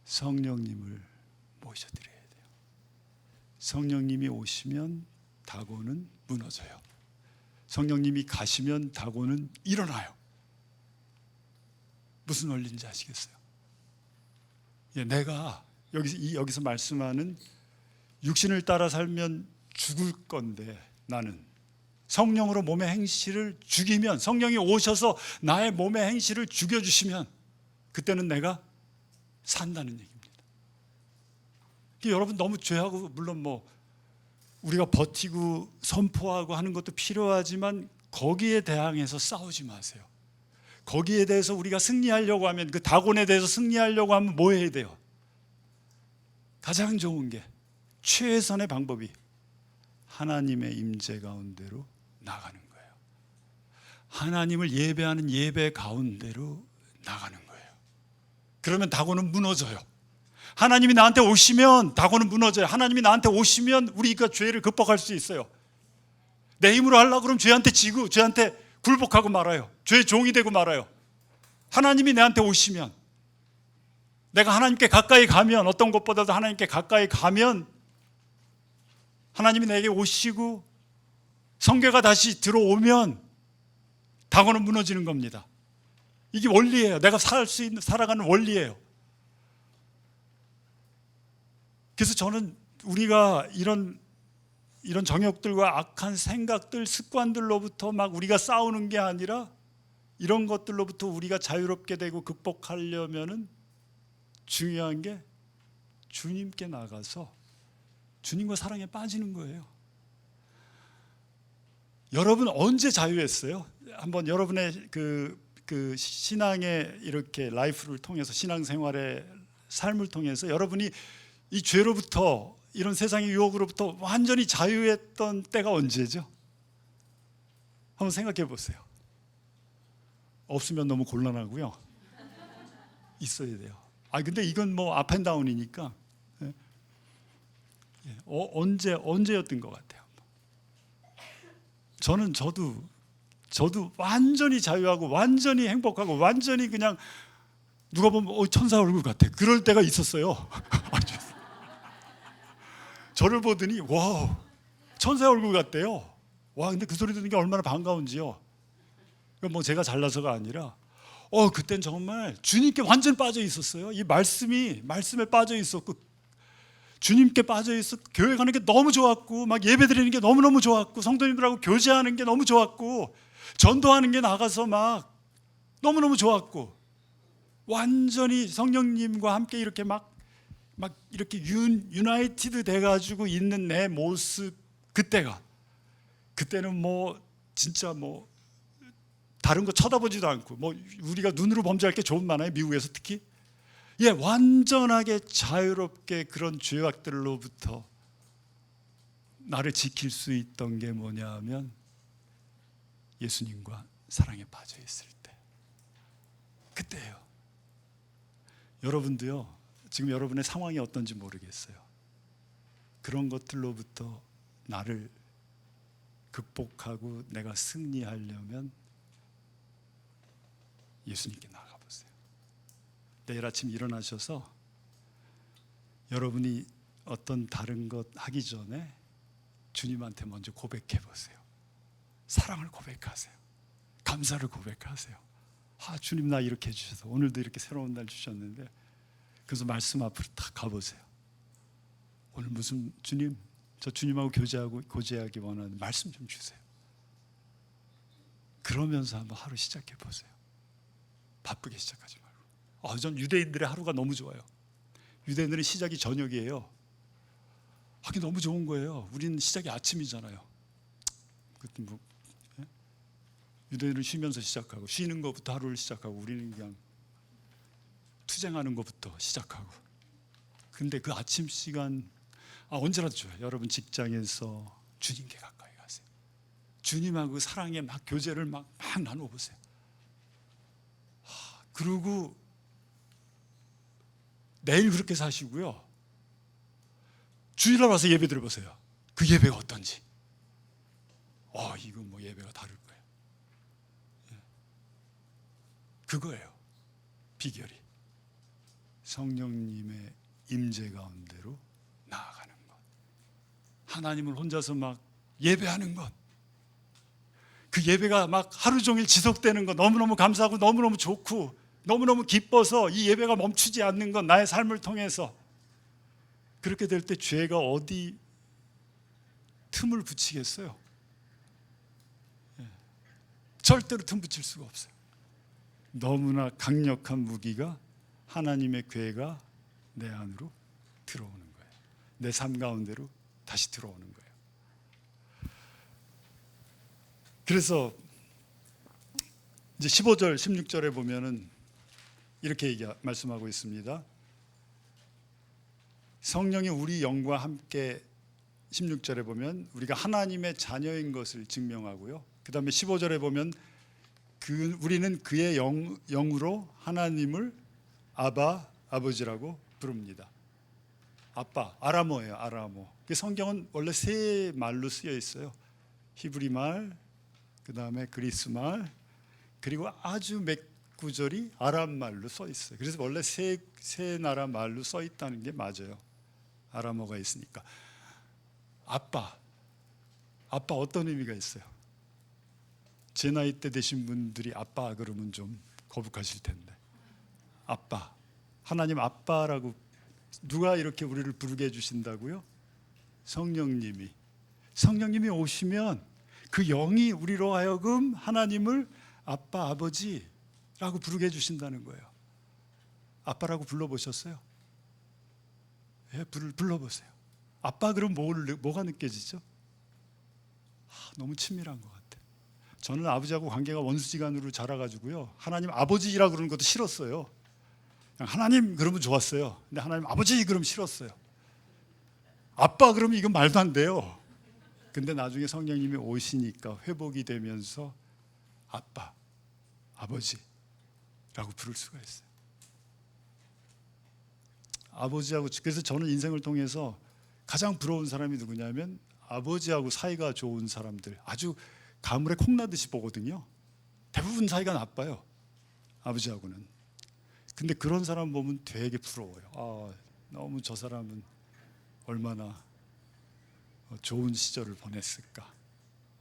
성령님을 모셔드려야 돼요. 성령님이 오시면 다곤은 무너져요. 성령님이 가시면 다곤은 일어나요. 무슨 원리인지 아시겠어요? 내가 여기서 말씀하는 육신을 따라 살면 죽을 건데, 나는 성령으로 몸의 행실을 죽이면, 성령이 오셔서 나의 몸의 행실을 죽여주시면 그때는 내가 산다는 얘기입니다. 여러분, 너무 죄하고, 물론 뭐 우리가 버티고 선포하고 하는 것도 필요하지만 거기에 대항해서 싸우지 마세요. 거기에 대해서 우리가 승리하려고 하면, 그 다곤에 대해서 승리하려고 하면 뭐 해야 돼요? 가장 좋은 게, 최선의 방법이 하나님의 임재 가운데로 나가는 거예요. 하나님을 예배하는 예배 가운데로 나가는 거예요. 그러면 다곤은 무너져요. 하나님이 나한테 오시면 다곤은 무너져요. 하나님이 나한테 오시면 우리가 죄를 극복할 수 있어요. 내 힘으로 하려고 그러면 죄한테 지고 죄한테 굴복하고 말아요. 죄의 종이 되고 말아요. 하나님이 내한테 오시면, 내가 하나님께 가까이 가면, 어떤 것보다도 하나님께 가까이 가면 하나님이 내게 오시고 성계가 다시 들어오면 다곤은 무너지는 겁니다. 이게 원리예요. 내가 살아가는 원리예요. 그래서 저는 우리가 이런 정욕들과 악한 생각들, 습관들로부터 막 우리가 싸우는 게 아니라 이런 것들로부터 우리가 자유롭게 되고 극복하려면은 중요한 게 주님께 나가서 주님과 사랑에 빠지는 거예요. 여러분 언제 자유했어요? 한번 여러분의 그 신앙의 이렇게 라이프를 통해서, 신앙생활의 삶을 통해서 여러분이 이 죄로부터, 이런 세상의 유혹으로부터 완전히 자유했던 때가 언제죠? 한번 생각해 보세요. 없으면 너무 곤란하고요. 있어야 돼요. 근데 이건 뭐 업앤다운이니까 언제였던 것 같아요. 저도 완전히 자유하고 완전히 행복하고 완전히 그냥 누가 보면 천사 얼굴 같아. 그럴 때가 있었어요. 저를 보더니 와우, 천사 얼굴 같대요. 와, 근데 그 소리 듣는 게 얼마나 반가운지요. 뭐 제가 잘나서가 아니라 그땐 정말 주님께 완전 빠져 있었어요. 이 말씀에 빠져 있었고, 주님께 빠져 있어 교회 가는 게 너무 좋았고, 막 예배 드리는 게 너무너무 좋았고, 성도님들하고 교제하는 게 너무 좋았고, 전도하는 게 나가서 막 너무너무 좋았고, 완전히 성령님과 함께 이렇게 막 이렇게 유나이티드 돼가지고 있는 내 모습, 그때는 뭐 진짜 뭐 다른 거 쳐다보지도 않고, 뭐 우리가 눈으로 범죄할 게 좀 많아요, 미국에서 특히. 완전하게 자유롭게 그런 죄악들로부터 나를 지킬 수 있던 게 뭐냐 하면 예수님과 사랑에 빠져 있을 때, 그때예요. 여러분도요, 지금 여러분의 상황이 어떤지 모르겠어요. 그런 것들로부터 나를 극복하고 내가 승리하려면 예수님께 나가보세요. 내일 아침 일어나셔서 여러분이 어떤 다른 것 하기 전에 주님한테 먼저 고백해 보세요. 사랑을 고백하세요. 감사를 고백하세요. 주님, 나 이렇게 해주셔서 오늘도 이렇게 새로운 날 주셨는데, 그래서 말씀 앞으로 딱 가보세요. 오늘 무슨, 주님 저 주님하고 교제하기 원하는 말씀 좀 주세요. 그러면서 한번 하루 시작해 보세요. 바쁘게 시작하지 말고. 전 유대인들의 하루가 너무 좋아요. 유대인들은 시작이 저녁이에요. 하기 너무 좋은 거예요. 우리는 시작이 아침이잖아요. 유대인은 쉬면서 시작하고, 쉬는 것부터 하루를 시작하고, 우리는 그냥 투쟁하는 것부터 시작하고. 근데 그 아침 시간 언제라도 좋아요. 여러분 직장에서 주님께 가까이 가세요. 주님하고 사랑의 막 교제를 막 나눠보세요. 그리고 매일 그렇게 사시고요. 주일날 와서 예배 드려보세요. 그 예배가 어떤지. 이거 뭐 예배가 다를 거예요. 그거예요. 비결이. 성령님의 임재 가운데로 나아가는 것. 하나님을 혼자서 막 예배하는 것. 그 예배가 막 하루 종일 지속되는 것 너무너무 감사하고 너무너무 좋고 너무너무 기뻐서 이 예배가 멈추지 않는 것, 나의 삶을 통해서. 그렇게 될 때 죄가 어디 틈을 붙이겠어요? 절대로 틈 붙일 수가 없어요. 너무나 강력한 무기가 하나님의 괴가 내 안으로 들어오는 거예요. 내 삶 가운데로 다시 들어오는 거예요. 그래서 이제 15절, 16절에 보면은 이렇게 말씀하고 있습니다. 성령이 우리 영과 함께 16절에 보면 우리가 하나님의 자녀인 것을 증명하고요. 그 다음에 15절에 보면 우리는 그의 영으로 하나님을 아바, 아버지라고 부릅니다. 아빠, 아람어예요. 아람어. 성경은 원래 세 말로 쓰여 있어요. 히브리 말, 그 다음에 그리스 말, 그리고 아주 몇 구절이 아람 말로 써 있어요. 그래서 원래 세 나라 말로 써 있다는 게 맞아요. 아람어가 있으니까. 아빠 어떤 의미가 있어요? 제 나이 때 되신 분들이 아빠 그러면 좀 거북하실 텐데. 아빠, 하나님 아빠라고 누가 이렇게 우리를 부르게 해주신다고요? 성령님이 오시면 그 영이 우리로 하여금 하나님을 아빠, 아버지라고 부르게 해주신다는 거예요. 아빠라고 불러보셨어요? 불러보세요. 아빠 그럼 뭐가 느껴지죠? 너무 친밀한 것 같아요. 저는 아버지하고 관계가 원수지간으로 자라가지고요, 하나님 아버지라고 그러는 것도 싫었어요. 그냥 하나님 그러면 좋았어요. 근데 하나님 아버지 그러면 싫었어요. 아빠 그러면 이건 말도 안 돼요. 근데 나중에 성령님이 오시니까 회복이 되면서 아빠, 아버지라고 부를 수가 있어요. 아버지하고, 그래서 저는 인생을 통해서 가장 부러운 사람이 누구냐면 아버지하고 사이가 좋은 사람들, 아주 가물에 콩나듯이 보거든요. 대부분 사이가 나빠요, 아버지하고는. 근데 그런 사람 보면 되게 부러워요. 너무 저 사람은 얼마나 좋은 시절을 보냈을까,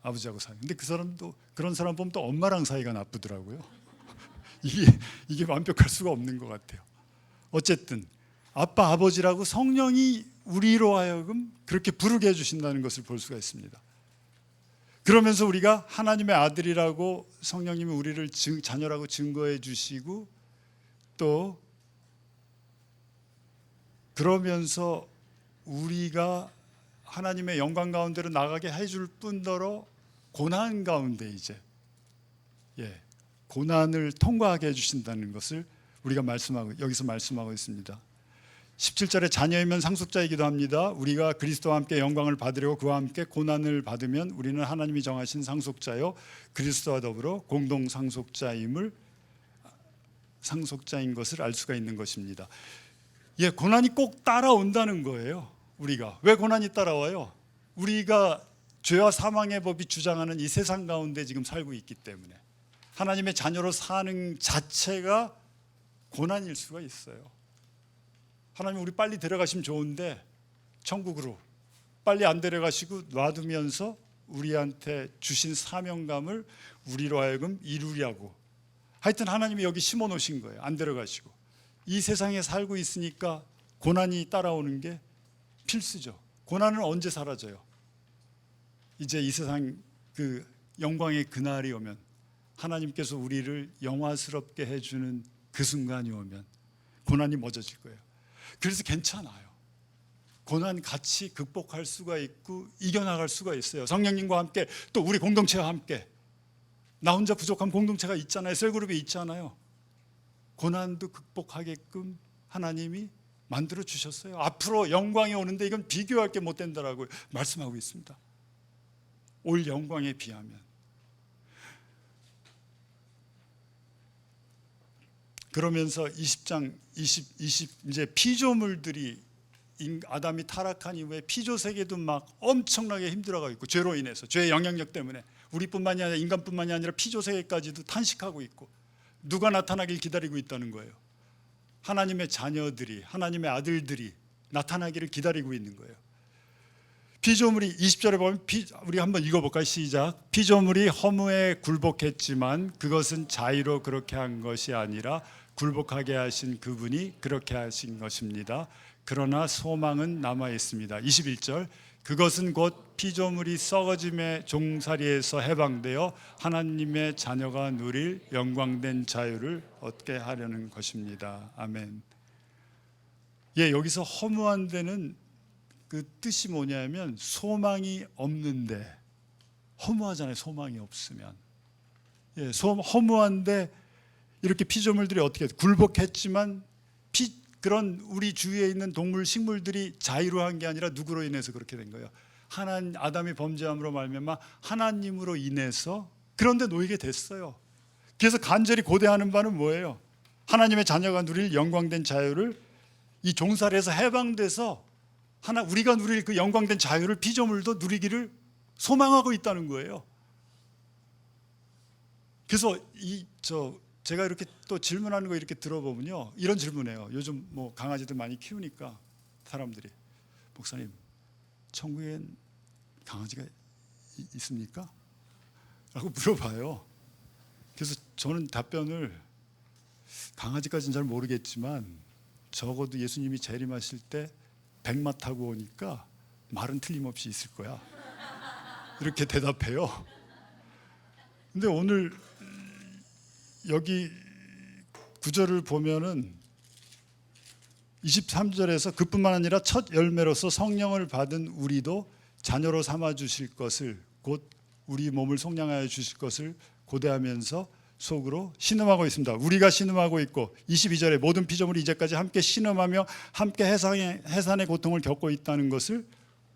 아버지하고 사이. 근데 그런 사람 보면 또 엄마랑 사이가 나쁘더라고요. 이게 완벽할 수가 없는 것 같아요. 어쨌든 아빠, 아버지라고 성령이 우리로 하여금 그렇게 부르게 해주신다는 것을 볼 수가 있습니다. 그러면서 우리가 하나님의 아들이라고 성령님이 우리를 자녀라고 증거해 주시고, 또 그러면서 우리가 하나님의 영광 가운데로 나가게 해줄 뿐더러 고난 가운데 이제 고난을 통과하게 해주신다는 것을 우리가 여기서 말씀하고 있습니다. 17절에 자녀이면 상속자이기도 합니다. 우리가 그리스도와 함께 영광을 받으려고 그와 함께 고난을 받으면 우리는 하나님이 정하신 상속자요 그리스도와 더불어 공동 상속자인 것을 알 수가 있는 것입니다. 고난이 꼭 따라온다는 거예요. 우리가 왜 고난이 따라와요? 우리가 죄와 사망의 법이 주장하는 이 세상 가운데 지금 살고 있기 때문에 하나님의 자녀로 사는 자체가 고난일 수가 있어요. 하나님 우리 빨리 데려가시면 좋은데 천국으로 빨리 안 데려가시고 놔두면서 우리한테 주신 사명감을 우리로 하여금 이루려고, 하여튼 하나님이 여기 심어 놓으신 거예요. 안 데려가시고 이 세상에 살고 있으니까 고난이 따라오는 게 필수죠. 고난은 언제 사라져요? 이제 이 세상 그 영광의 그날이 오면, 하나님께서 우리를 영화스럽게 해주는 그 순간이 오면 고난이 멎어질 거예요. 그래서 괜찮아요. 고난 같이 극복할 수가 있고 이겨나갈 수가 있어요. 성령님과 함께, 또 우리 공동체와 함께. 나 혼자 부족한 공동체가 있잖아요. 셀그룹이 있잖아요. 고난도 극복하게끔 하나님이 만들어 주셨어요. 앞으로 영광이 오는데 이건 비교할 게 못 된다라고 말씀하고 있습니다. 올 영광에 비하면. 그러면서 20장 20 이제 피조물들이, 아담이 타락한 이후에 피조 세계도 막 엄청나게 힘들어가고 있고, 죄로 인해서, 죄의 영향력 때문에 우리뿐만이 아니라 인간뿐만이 아니라 피조 세계까지도 탄식하고 있고, 누가 나타나길 기다리고 있다는 거예요. 하나님의 자녀들이, 하나님의 아들들이 나타나기를 기다리고 있는 거예요. 피조물이 20절에 보면, 우리 한번 읽어볼까요? 시작. 피조물이 허무에 굴복했지만 그것은 자의로 그렇게 한 것이 아니라 굴복하게 하신 그분이 그렇게 하신 것입니다. 그러나 소망은 남아 있습니다. 21절. 그것은 곧 피조물이 썩어짐의 종살이에서 해방되어 하나님의 자녀가 누릴 영광된 자유를 얻게 하려는 것입니다. 아멘. 예, 여기서 허무한 데는 그 뜻이 뭐냐면 소망이 없는데, 허무하잖아요. 소망이 없으면. 예, 허무한데 이렇게 피조물들이 어떻게 굴복했지만 그런 우리 주위에 있는 동물, 식물들이 자유로 한 게 아니라 누구로 인해서 그렇게 된 거예요? 아담이 범죄함으로 말미암아 하나님으로 인해서 그런데 놓이게 됐어요. 그래서 간절히 고대하는 바는 뭐예요? 하나님의 자녀가 누릴 영광된 자유를, 이 종살이에서 해방돼서 우리가 누릴 그 영광된 자유를 피조물도 누리기를 소망하고 있다는 거예요. 그래서 제가 이렇게 또 질문하는 거 이렇게 들어보면요, 이런 질문해요. 요즘 뭐 강아지들 많이 키우니까 사람들이, 목사님, 천국엔 강아지가 있습니까? 라고 물어봐요. 그래서 저는 답변을, 강아지까지는 잘 모르겠지만 적어도 예수님이 재림하실 때 백마 타고 오니까 말은 틀림없이 있을 거야, 이렇게 대답해요. 근데 오늘 여기 구절을 보면은 23절에서 그뿐만 아니라 첫 열매로서 성령을 받은 우리도 자녀로 삼아 주실 것을, 곧 우리 몸을 속량하여 주실 것을 고대하면서 속으로 신음하고 있습니다. 우리가 신음하고 있고, 22절에 모든 피조물이 이제까지 함께 신음하며 함께 해산의 고통을 겪고 있다는 것을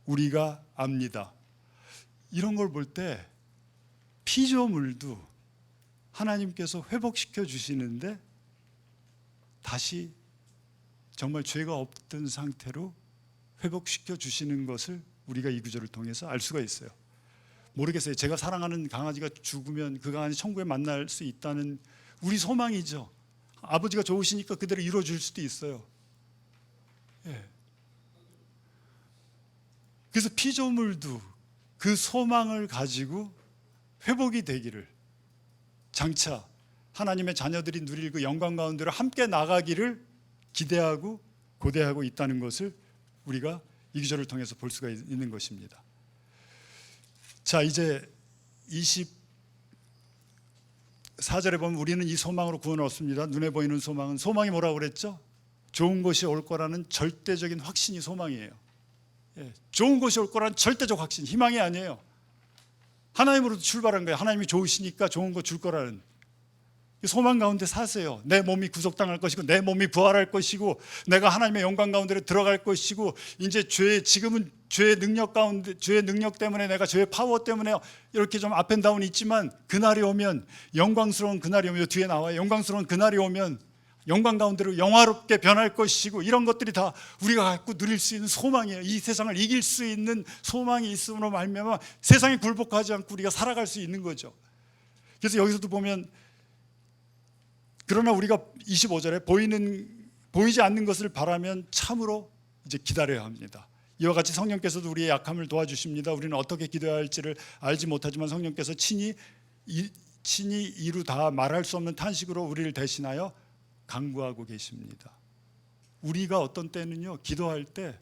우리가 압니다. 이런 걸 볼 때 피조물도 하나님께서 회복시켜 주시는데 다시 정말 죄가 없던 상태로 회복시켜 주시는 것을 우리가 이 구절을 통해서 알 수가 있어요. 모르겠어요. 제가 사랑하는 강아지가 죽으면 그 강아지 천국에 만날 수 있다는 우리 소망이죠. 아버지가 좋으시니까 그대로 이루어질 수도 있어요. 예. 그래서 피조물도 그 소망을 가지고 회복이 되기를, 장차 하나님의 자녀들이 누릴 그 영광 가운데로 함께 나가기를 기대하고 고대하고 있다는 것을 우리가 이 구절을 통해서 볼 수가 있는 것입니다. 자, 이제 24절에 보면 우리는 이 소망으로 구원을 얻습니다. 눈에 보이는 소망이 뭐라고 그랬죠? 좋은 것이 올 거라는 절대적인 확신이 소망이에요. 예, 좋은 것이 올 거라는 절대적 확신, 희망이 아니에요. 하나님으로부터 출발한 거예요. 하나님이 좋으시니까 좋은 거 줄 거라는 소망 가운데 사세요. 내 몸이 구속당할 것이고, 내 몸이 부활할 것이고, 내가 하나님의 영광 가운데로 들어갈 것이고, 이제 지금은 죄의 능력 가운데, 죄의 능력 때문에, 내가 죄의 파워 때문에 이렇게 좀 업앤다운이 있지만, 그날이 오면, 영광스러운 그날이 오면, 뒤에 나와요. 영광스러운 그날이 오면 영광 가운데로 영화롭게 변할 것이고, 이런 것들이 다 우리가 갖고 누릴 수 있는 소망이에요. 이 세상을 이길 수 있는 소망이 있음으로 말미암아 세상에 굴복하지 않고 우리가 살아갈 수 있는 거죠. 그래서 여기서도 보면, 그러나 우리가 25절에 보이지 않는 것을 바라면 참으로 이제 기다려야 합니다. 이와 같이 성령께서도 우리의 약함을 도와주십니다. 우리는 어떻게 기도해야 할지를 알지 못하지만 성령께서 친히 이루 다 말할 수 없는 탄식으로 우리를 대신하여 강구하고 계십니다. 우리가 어떤 때는요, 기도할 때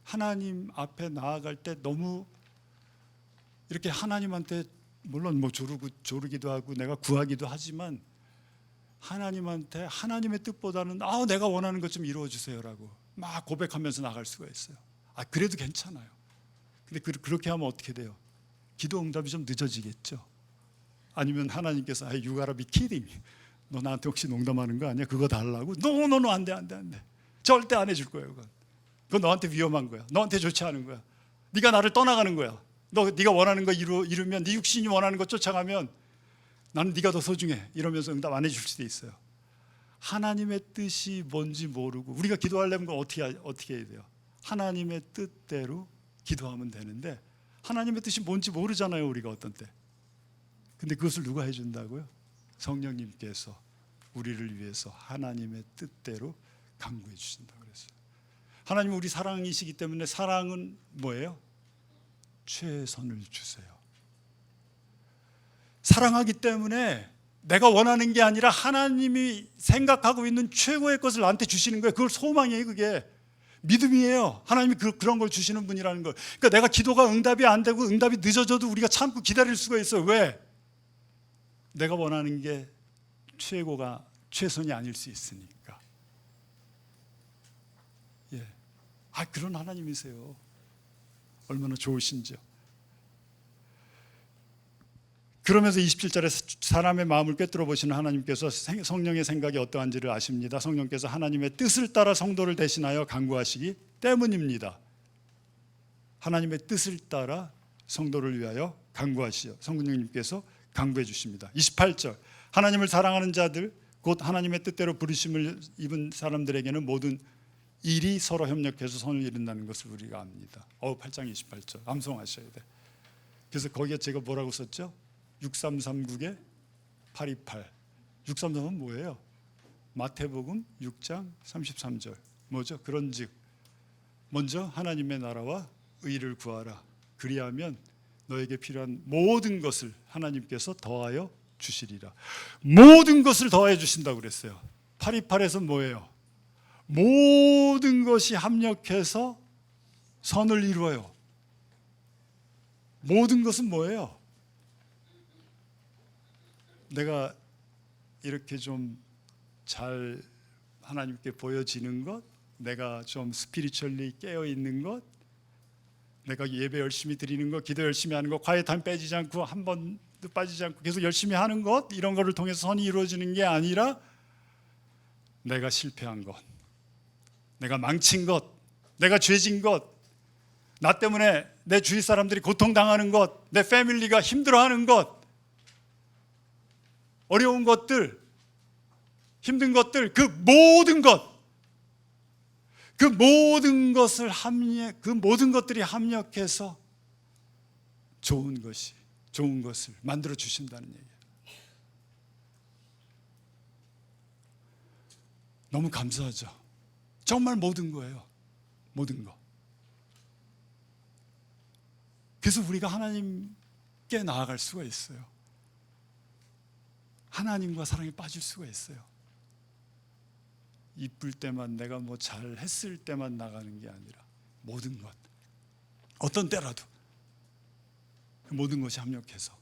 하나님 앞에 나아갈 때 너무 이렇게 하나님한테 물론 뭐 조르기도 하고 내가 구하기도 하지만 하나님한테 하나님의 뜻보다는 내가 원하는 것 좀 이루어 주세요라고 막 고백하면서 나갈 수가 있어요. 그래도 괜찮아요. 근데 그렇게 하면 어떻게 돼요? 기도 응답이 좀 늦어지겠죠. 아니면 하나님께서 You gotta be kidding. 너 나한테 혹시 농담하는 거 아니야? 그거 달라고? No, 안 돼. 절대 안 해줄 거예요. 그건 너한테 위험한 거야. 너한테 좋지 않은 거야. 네가 나를 떠나가는 거야. 네가 원하는 거 이루면 네 육신이 원하는 거 쫓아가면 나는 네가 더 소중해. 이러면서 응답 안 해줄 수도 있어요. 하나님의 뜻이 뭔지 모르고 우리가 기도하려면 어떻게 해야 돼요? 하나님의 뜻대로 기도하면 되는데 하나님의 뜻이 뭔지 모르잖아요. 우리가 어떤 때. 근데 그것을 누가 해준다고요? 성령님께서 우리를 위해서 하나님의 뜻대로 강구해 주신다고 그랬어요. 하나님은 우리 사랑이시기 때문에 사랑은 뭐예요? 최선을 주세요. 사랑하기 때문에 내가 원하는 게 아니라 하나님이 생각하고 있는 최고의 것을 나한테 주시는 거예요. 그걸 소망이에요. 그게 믿음이에요. 하나님이 그런 걸 주시는 분이라는 걸. 그러니까 내가 기도가 응답이 안 되고 응답이 늦어져도 우리가 참고 기다릴 수가 있어요. 왜? 내가 원하는 게 최선이 아닐 수 있으니까. 그런 하나님이세요. 얼마나 좋으신지요. 그러면서 27절에 사람의 마음을 꿰뚫어 보시는 하나님께서 성령의 생각이 어떠한지를 아십니다. 성령께서 하나님의 뜻을 따라 성도를 대신하여 간구하시기 때문입니다. 하나님의 뜻을 따라 성도를 위하여 간구하시죠. 성령님께서 간구해 주십니다. 28절 하나님을 사랑하는 자들 곧 하나님의 뜻대로 부르심을 입은 사람들에게는 모든 일이 서로 협력해서 선을 이룬다는 것을 우리가 압니다. 8장 28절 암송하셔야 돼. 그래서 거기에 제가 뭐라고 썼죠? 6339에 828. 633은 뭐예요? 마태복음 6장 33절 뭐죠? 그런즉 먼저 하나님의 나라와 의를 구하라. 그리하면 너에게 필요한 모든 것을 하나님께서 더하여 주시리라. 모든 것을 더하여 주신다고 그랬어요. 828에서 뭐예요? 모든 것이 합력해서 선을 이루어요. 모든 것은 뭐예요? 내가 이렇게 좀 잘 하나님께 보여지는 것, 내가 좀 스피리추얼리 깨어 있는 것, 내가 예배 열심히 드리는 것, 기도 열심히 하는 것, 과외 빼지지 않고 한 번도 빠지지 않고 계속 열심히 하는 것, 이런 거를 통해서 선이 이루어지는 게 아니라 내가 실패한 것, 내가 망친 것, 내가 죄진 것, 나 때문에 내 주위 사람들이 고통당하는 것, 내 패밀리가 힘들어하는 것, 어려운 것들, 힘든 것들, 그 모든 것들이 합력해서 좋은 것을 만들어 주신다는 얘기예요. 너무 감사하죠. 정말 모든 거예요. 모든 거. 그래서 우리가 하나님께 나아갈 수가 있어요. 하나님과 사랑에 빠질 수가 있어요. 이쁠 때만 내가 뭐 잘했을 때만 나가는 게 아니라 모든 것, 어떤 때라도 그 모든 것이 합력해서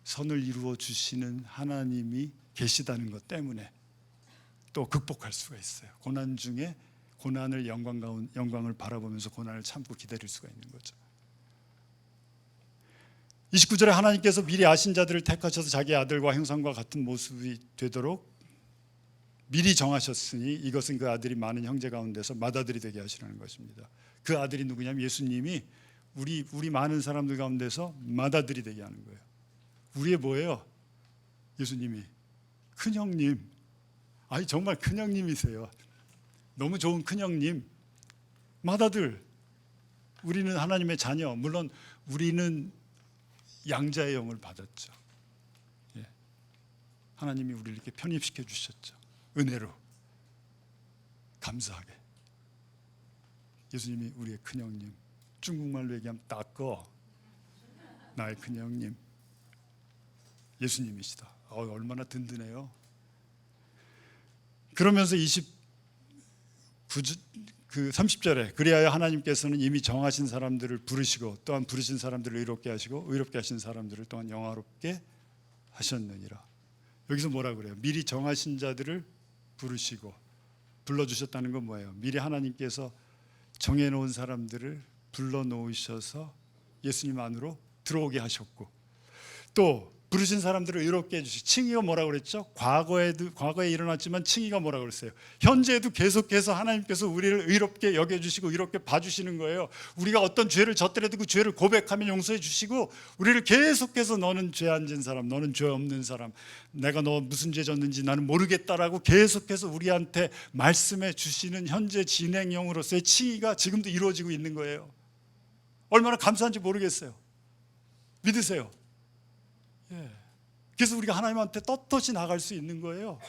선을 이루어 주시는 하나님이 계시다는 것 때문에 또 극복할 수가 있어요. 고난 중에 고난을 영광을 바라보면서 고난을 참고 기다릴 수가 있는 거죠. 29절에 하나님께서 미리 아신 자들을 택하셔서 자기 아들과 형상과 같은 모습이 되도록 미리 정하셨으니 이것은 그 아들이 많은 형제 가운데서 맏아들이 되게 하시라는 것입니다. 그 아들이 누구냐면 예수님이 우리 많은 사람들 가운데서 맏아들이 되게 하는 거예요. 우리의 뭐예요? 예수님이 큰형님, 정말 큰형님이세요. 너무 좋은 큰형님, 맏아들. 우리는 하나님의 자녀. 물론 우리는 양자의 영을 받았죠. 하나님이 우리를 이렇게 편입시켜 주셨죠. 은혜로 감사하게. 예수님이 우리의 큰형님, 중국말로 얘기하면 따꺼, 나의 큰형님 예수님이시다. 얼마나 든든해요. 그러면서 그 30절에 그리하여 하나님께서는 이미 정하신 사람들을 부르시고 또한 부르신 사람들을 의롭게 하시고 의롭게 하신 사람들을 또한 영화롭게 하셨느니라. 여기서 뭐라 그래요? 미리 정하신 자들을 부르시고 불러주셨다는 건 뭐예요? 미리 하나님께서 정해놓은 사람들을 불러놓으셔서 예수님 안으로 들어오게 하셨고, 또 부르신 사람들을 의롭게 해주시고, 칭의가 뭐라고 그랬죠? 과거에 일어났지만 칭의가 뭐라고 그랬어요? 현재에도 계속해서 하나님께서 우리를 의롭게 여겨주시고 의롭게 봐주시는 거예요. 우리가 어떤 죄를 졌더라도 그 죄를 고백하면 용서해 주시고, 우리를 계속해서 너는 죄 안 진 사람, 너는 죄 없는 사람, 내가 너 무슨 죄 졌는지 나는 모르겠다라고 계속해서 우리한테 말씀해 주시는 현재 진행형으로서의 칭의가 지금도 이루어지고 있는 거예요. 얼마나 감사한지 모르겠어요. 믿으세요. 예. 그래서 우리가 하나님한테 떳떳이 나갈 수 있는 거예요.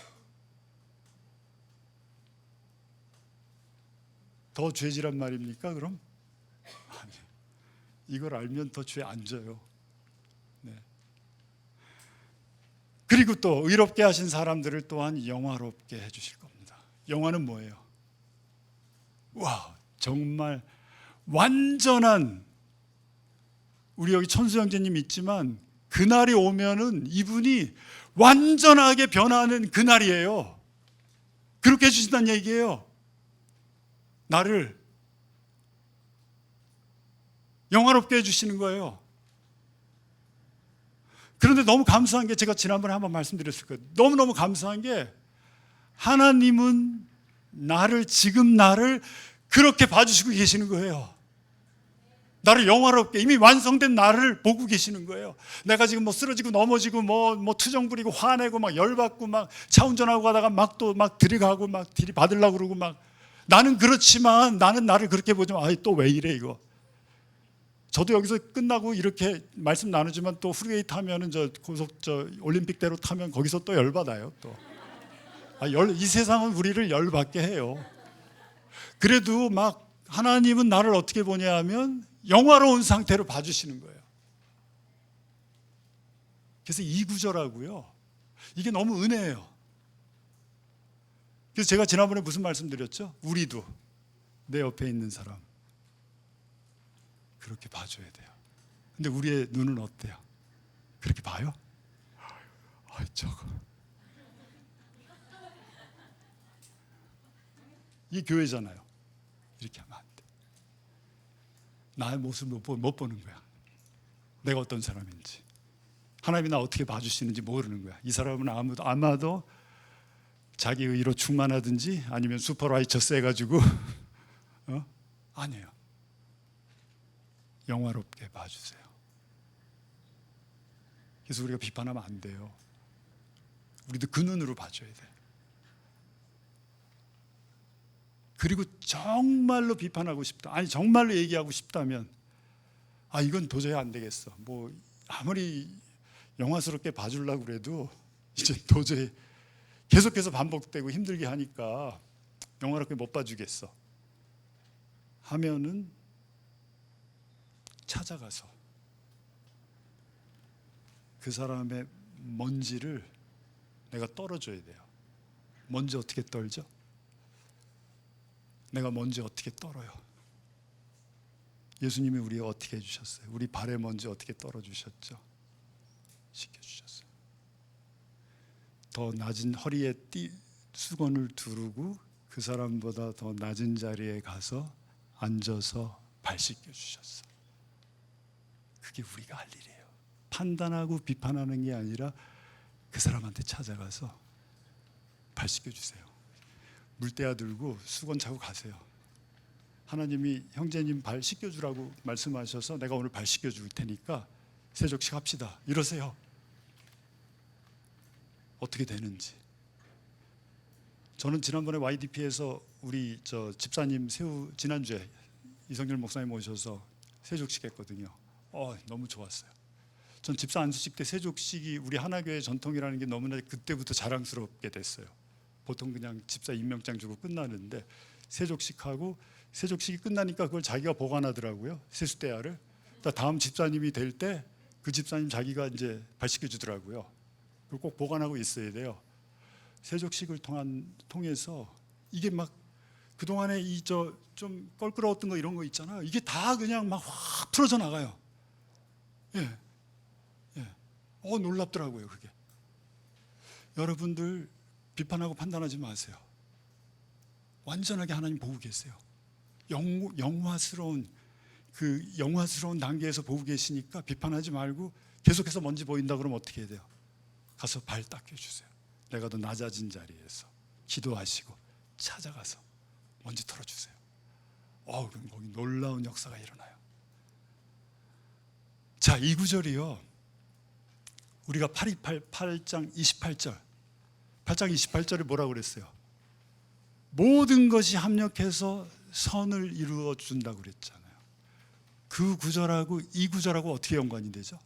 더 죄지란 말입니까 그럼? 아니, 이걸 알면 더 죄 안 져요. 네. 그리고 또 의롭게 하신 사람들을 또한 영화롭게 해주실 겁니다. 영화는 뭐예요? 와, 정말 완전한, 우리 여기 천수 형제님 있지만 그날이 오면은 이분이 완전하게 변하는 그날이에요. 그렇게 해주신다는 얘기예요. 나를 영화롭게 해주시는 거예요. 그런데 너무 감사한 게, 제가 지난번에 한번 말씀드렸을 거예요. 너무너무 감사한 게, 하나님은 지금 나를 그렇게 봐주시고 계시는 거예요. 나를 영화롭게, 이미 완성된 나를 보고 계시는 거예요. 내가 지금 뭐 쓰러지고 넘어지고 뭐 투정 부리고 화내고 막 열받고 막 차 운전하고 가다가 막 또 막 들이가고 막 들이받으려고 그러고 막, 나는 그렇지만 나는 나를 그렇게 보지만, 아이 또 왜 이래 이거. 저도 여기서 끝나고 이렇게 말씀 나누지만 또 프리웨이트 하면은 저 올림픽대로 타면 거기서 또 열받아요. 또 이 세상은 우리를 열받게 해요. 그래도 막 하나님은 나를 어떻게 보냐 하면 영화로운 상태로 봐주시는 거예요. 그래서 이 구절하고요, 이게 너무 은혜예요. 그래서 제가 지난번에 무슨 말씀드렸죠? 우리도 내 옆에 있는 사람 그렇게 봐줘야 돼요. 근데 우리의 눈은 어때요? 그렇게 봐요? 저거, 이 교회잖아요. 이렇게 하면 안 돼. 나의 모습을 못 보는 거야. 내가 어떤 사람인지, 하나님이 나 어떻게 봐주시는지 모르는 거야. 이 사람은 아마도 자기 의로 충만하든지 아니면 슈퍼라이처스 해가지고 아니에요. 영화롭게 봐주세요. 그래서 우리가 비판하면 안 돼요. 우리도 그 눈으로 봐줘야 돼. 그리고 정말로 비판하고 싶다, 아니 정말로 얘기하고 싶다면, 이건 도저히 안 되겠어. 뭐 아무리 영화스럽게 봐주려고 그래도 이제 도저히 계속해서 반복되고 힘들게 하니까 영화롭게 못 봐주겠어 하면은 찾아가서 그 사람의 먼지를 내가 떨어줘야 돼요. 먼지 어떻게 떨죠? 내가 먼지 어떻게 떨어요? 예수님이 우리가 어떻게 해주셨어요? 우리 발에 먼지 어떻게 떨어주셨죠? 씻겨주셨어요. 더 낮은 허리에 수건을 두르고 그 사람보다 더 낮은 자리에 가서 앉아서 발 씻겨주셨어요. 그게 우리가 할 일이에요. 판단하고 비판하는 게 아니라 그 사람한테 찾아가서 발 씻겨주세요. 물대야 들고 수건 차고 가세요. 하나님이 형제님 발 씻겨주라고 말씀하셔서 내가 오늘 발 씻겨줄 테니까 세족식 합시다, 이러세요. 어떻게 되는지. 저는 지난번에 YDP에서 우리 집사님 지난주에 이성길 목사님 오셔서 세족식 했거든요. 너무 좋았어요. 전 집사 안수식 때 세족식이 우리 하나교회 전통이라는 게 너무나 그때부터 자랑스럽게 됐어요. 보통 그냥 집사 임명장 주고 끝나는데, 세족식이 끝나니까 그걸 자기가 보관하더라고요. 세수대야를. 다음 집사님이 될 때 그 집사님 자기가 이제 발시켜 주더라고요. 그걸 꼭 보관하고 있어야 돼요. 세족식을 통해서 이게 막 그동안에 이 저 좀 껄끄러웠던 거 이런 거 있잖아요. 이게 다 그냥 막 확 풀어져 나가요. 예. 예. 놀랍더라고요, 그게. 여러분들 비판하고 판단하지 마세요. 완전하게 하나님 보고 계세요. 영화스러운 단계에서 보고 계시니까 비판하지 말고 계속해서 먼지 보인다 그러면 어떻게 해야 돼요? 가서 발 닦여주세요. 내가 더 낮아진 자리에서 기도하시고 찾아가서 먼지 털어주세요. 그럼 거기 놀라운 역사가 일어나요. 자, 이 구절이요, 우리가 8장 28절에 뭐라고 그랬어요? 모든 것이 합력해서 선을 이루어 준다고 그랬잖아요. 그 구절하고 이 구절하고 어떻게 연관이 되죠?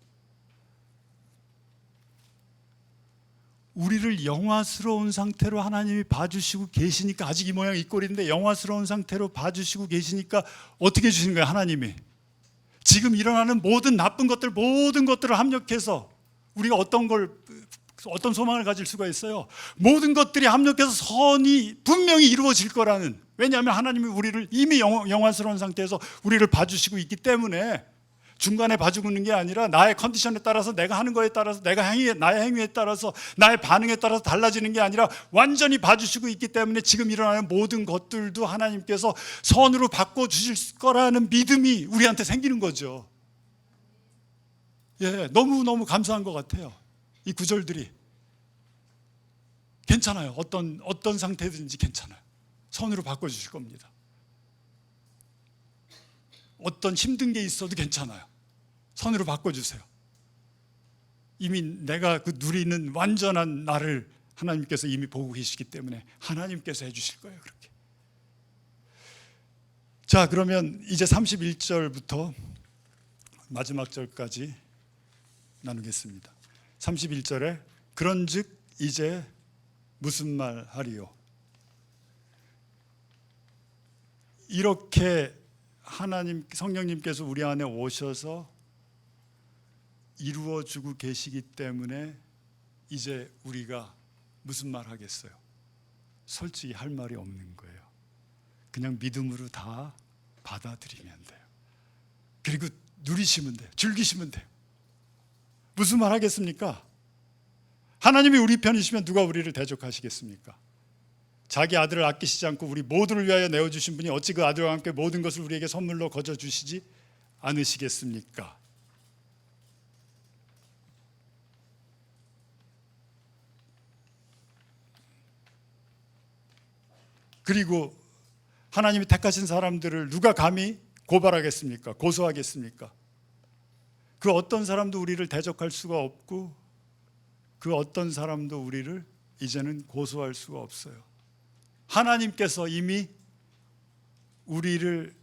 우리를 영화스러운 상태로 하나님이 봐주시고 계시니까, 아직 이 모양 이 꼴인데 영화스러운 상태로 봐주시고 계시니까 어떻게 해주시는 거예요? 하나님이 지금 일어나는 모든 나쁜 것들, 모든 것들을 합력해서 우리가 어떤 소망을 가질 수가 있어요? 모든 것들이 합력해서 선이 분명히 이루어질 거라는, 왜냐하면 하나님이 우리를 이미 영화스러운 상태에서 우리를 봐주시고 있기 때문에, 중간에 봐주고 있는 게 아니라 나의 컨디션에 따라서, 내가 하는 거에 따라서, 나의 행위에 따라서, 나의 반응에 따라서 달라지는 게 아니라 완전히 봐주시고 있기 때문에 지금 일어나는 모든 것들도 하나님께서 선으로 바꿔주실 거라는 믿음이 우리한테 생기는 거죠. 예, 너무너무 감사한 것 같아요. 이 구절들이 괜찮아요. 어떤 상태든지 괜찮아요. 선으로 바꿔주실 겁니다. 어떤 힘든 게 있어도 괜찮아요. 선으로 바꿔주세요. 이미 내가 누리는 완전한 나를 하나님께서 이미 보고 계시기 때문에 하나님께서 해주실 거예요. 그렇게. 자, 그러면 이제 31절부터 마지막 절까지 나누겠습니다. 31절에 그런즉 이제 무슨 말 하리요? 이렇게 성령님께서 우리 안에 오셔서 이루어주고 계시기 때문에 이제 우리가 무슨 말 하겠어요? 솔직히 할 말이 없는 거예요. 그냥 믿음으로 다 받아들이면 돼요. 그리고 누리시면 돼요. 즐기시면 돼요. 무슨 말 하겠습니까? 하나님이 우리 편이시면 누가 우리를 대적하시겠습니까? 자기 아들을 아끼시지 않고 우리 모두를 위하여 내어주신 분이 어찌 그 아들과 함께 모든 것을 우리에게 선물로 거저 주시지 않으시겠습니까? 그리고 하나님이 택하신 사람들을 누가 감히 고발하겠습니까? 고소하겠습니까? 그 어떤 사람도 우리를 대적할 수가 없고, 그 어떤 사람도 우리를 이제는 고소할 수가 없어요. 하나님께서 이미 우리를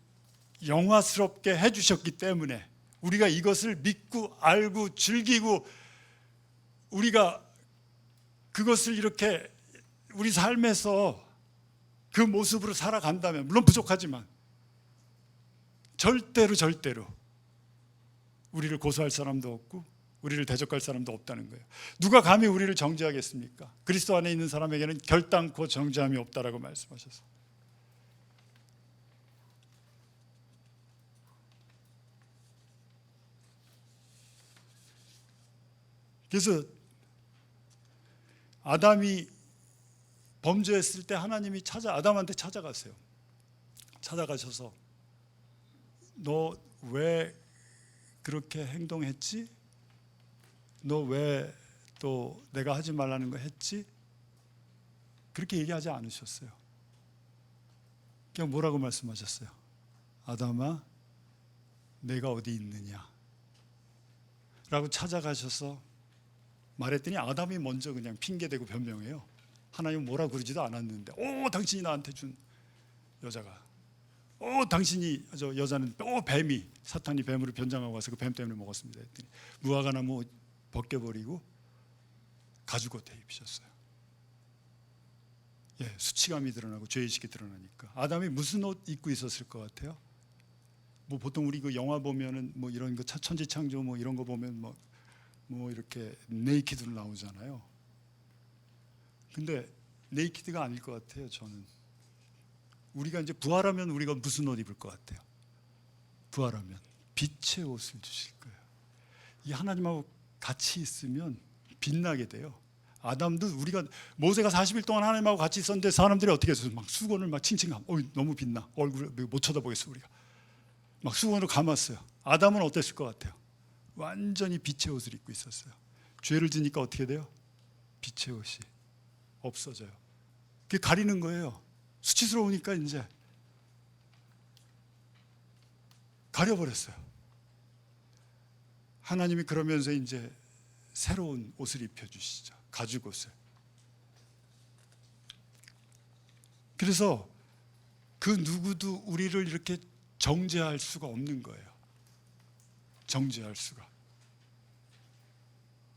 영화스럽게 해주셨기 때문에 우리가 이것을 믿고 알고 즐기고 우리가 그것을 이렇게 우리 삶에서 그 모습으로 살아간다면, 물론 부족하지만 절대로 우리를 고소할 사람도 없고 우리를 대적할 사람도 없다는 거예요. 누가 감히 우리를 정죄하겠습니까? 그리스도 안에 있는 사람에게는 결단코 정죄함이 없다라고 말씀하셔서, 그래서 아담이 범죄했을 때 하나님이 아담한테 찾아가세요. 찾아가셔서 너 왜 그렇게 행동했지? 너 왜 또 내가 하지 말라는 거 했지? 그렇게 얘기하지 않으셨어요. 그냥 뭐라고 말씀하셨어요? 아담아, 내가 어디 있느냐? 라고 찾아가셔서 말했더니 아담이 먼저 그냥 핑계대고 변명해요. 하나님 뭐라 그러지도 않았는데, 당신이 나한테 준 여자가, 당신이 저 여자는 뱀이, 사탄이 뱀으로 변장하고 와서 그 뱀 때문에 먹었습니다 했더니 무화과 나무 벗겨버리고 가죽옷 입히셨어요. 예, 수치감이 드러나고 죄의식이 드러나니까. 아담이 무슨 옷 입고 있었을 것 같아요? 뭐 보통 우리 그 영화 보면은 뭐 이런 거 천지창조 뭐 이런 거 보면 뭐 이렇게 네이키드로 나오잖아요. 근데 네이키드가 아닐 것 같아요. 저는 우리가 이제 부활하면 우리가 무슨 옷 입을 것 같아요? 부활하면 빛의 옷을 주실 거예요. 이 하나님하고 같이 있으면 빛나게 돼요. 아담도 우리가 모세가 40일 동안 하나님하고 같이 있었는데 사람들이 어떻게 했어요? 막 수건을 막 칭칭하고 너무 빛나. 얼굴 못 쳐다보겠어 우리가. 막 수건으로 감았어요. 아담은 어땠을 것 같아요? 완전히 빛의 옷을 입고 있었어요. 죄를 지니까 어떻게 돼요? 빛의 옷이 없어져요. 그게 가리는 거예요. 수치스러우니까 이제 가려버렸어요. 하나님이 그러면서 이제 새로운 옷을 입혀주시죠. 가죽 옷을. 그래서 그 누구도 우리를 이렇게 정죄할 수가 없는 거예요. 정죄할 수가.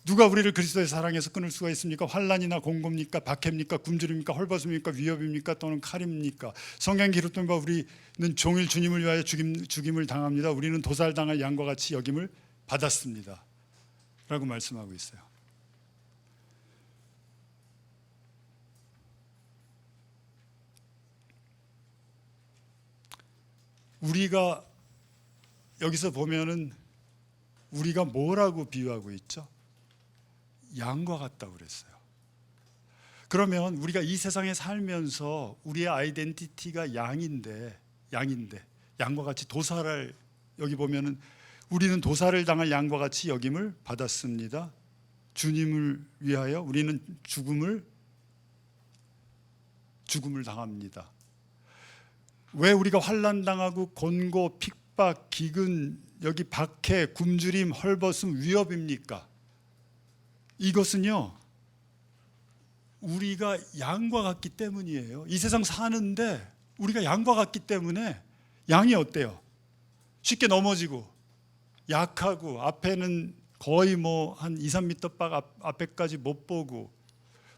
누가 우리를 그리스도의 사랑에서 끊을 수가 있습니까? 환난이나 공고입니까? 박해입니까? 굶주림입니까? 헐벗음입니까? 위협입니까? 또는 칼입니까? 성경 기록된 바 우리는 종일 주님을 위하여 죽임을 당합니다. 우리는 도살당할 양과 같이 여김을 받았습니다. 라고 말씀하고 있어요. 우리가 여기서 보면은 우리가 뭐라고 비유하고 있죠? 양과 같다고 그랬어요. 그러면 우리가 이 세상에 살면서 우리의 아이덴티티가 양인데 양과 같이 도살을, 여기 보면은 우리는 도살을 당할 양과 같이 여김을 받았습니다. 주님을 위하여 우리는 죽음을 당합니다. 왜 우리가 환난 당하고 곤고, 핍박, 기근, 여기 박해, 굶주림, 헐벗음, 위협입니까? 이것은요, 우리가 양과 같기 때문이에요. 이 세상 사는데 우리가 양과 같기 때문에. 양이 어때요? 쉽게 넘어지고 약하고 앞에는 거의 뭐 한 2, 3m 밖 앞에까지 못 보고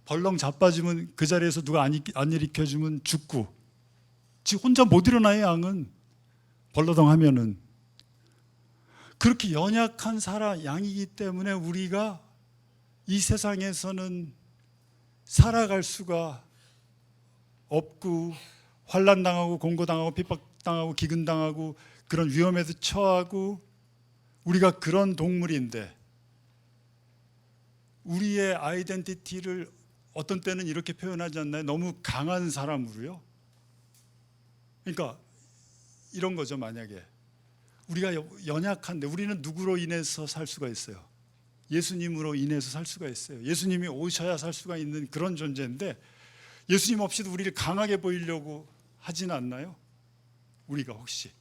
벌렁 자빠지면 그 자리에서 누가 안 일으켜주면 죽고, 지 혼자 못 일어나요. 양은 벌러덩 하면은. 그렇게 연약한 양이기 때문에 우리가 이 세상에서는 살아갈 수가 없고, 환난당하고 공고당하고 핍박당하고 기근당하고 그런 위험에도 처하고, 우리가 그런 동물인데 우리의 아이덴티티를 어떤 때는 이렇게 표현하지 않나요? 너무 강한 사람으로요. 그러니까 이런 거죠. 만약에 우리가 연약한데 우리는 누구로 인해서 살 수가 있어요? 예수님으로 인해서 살 수가 있어요. 예수님이 오셔야 살 수가 있는 그런 존재인데, 예수님 없이도 우리를 강하게 보이려고 하진 않나요? 우리가 혹시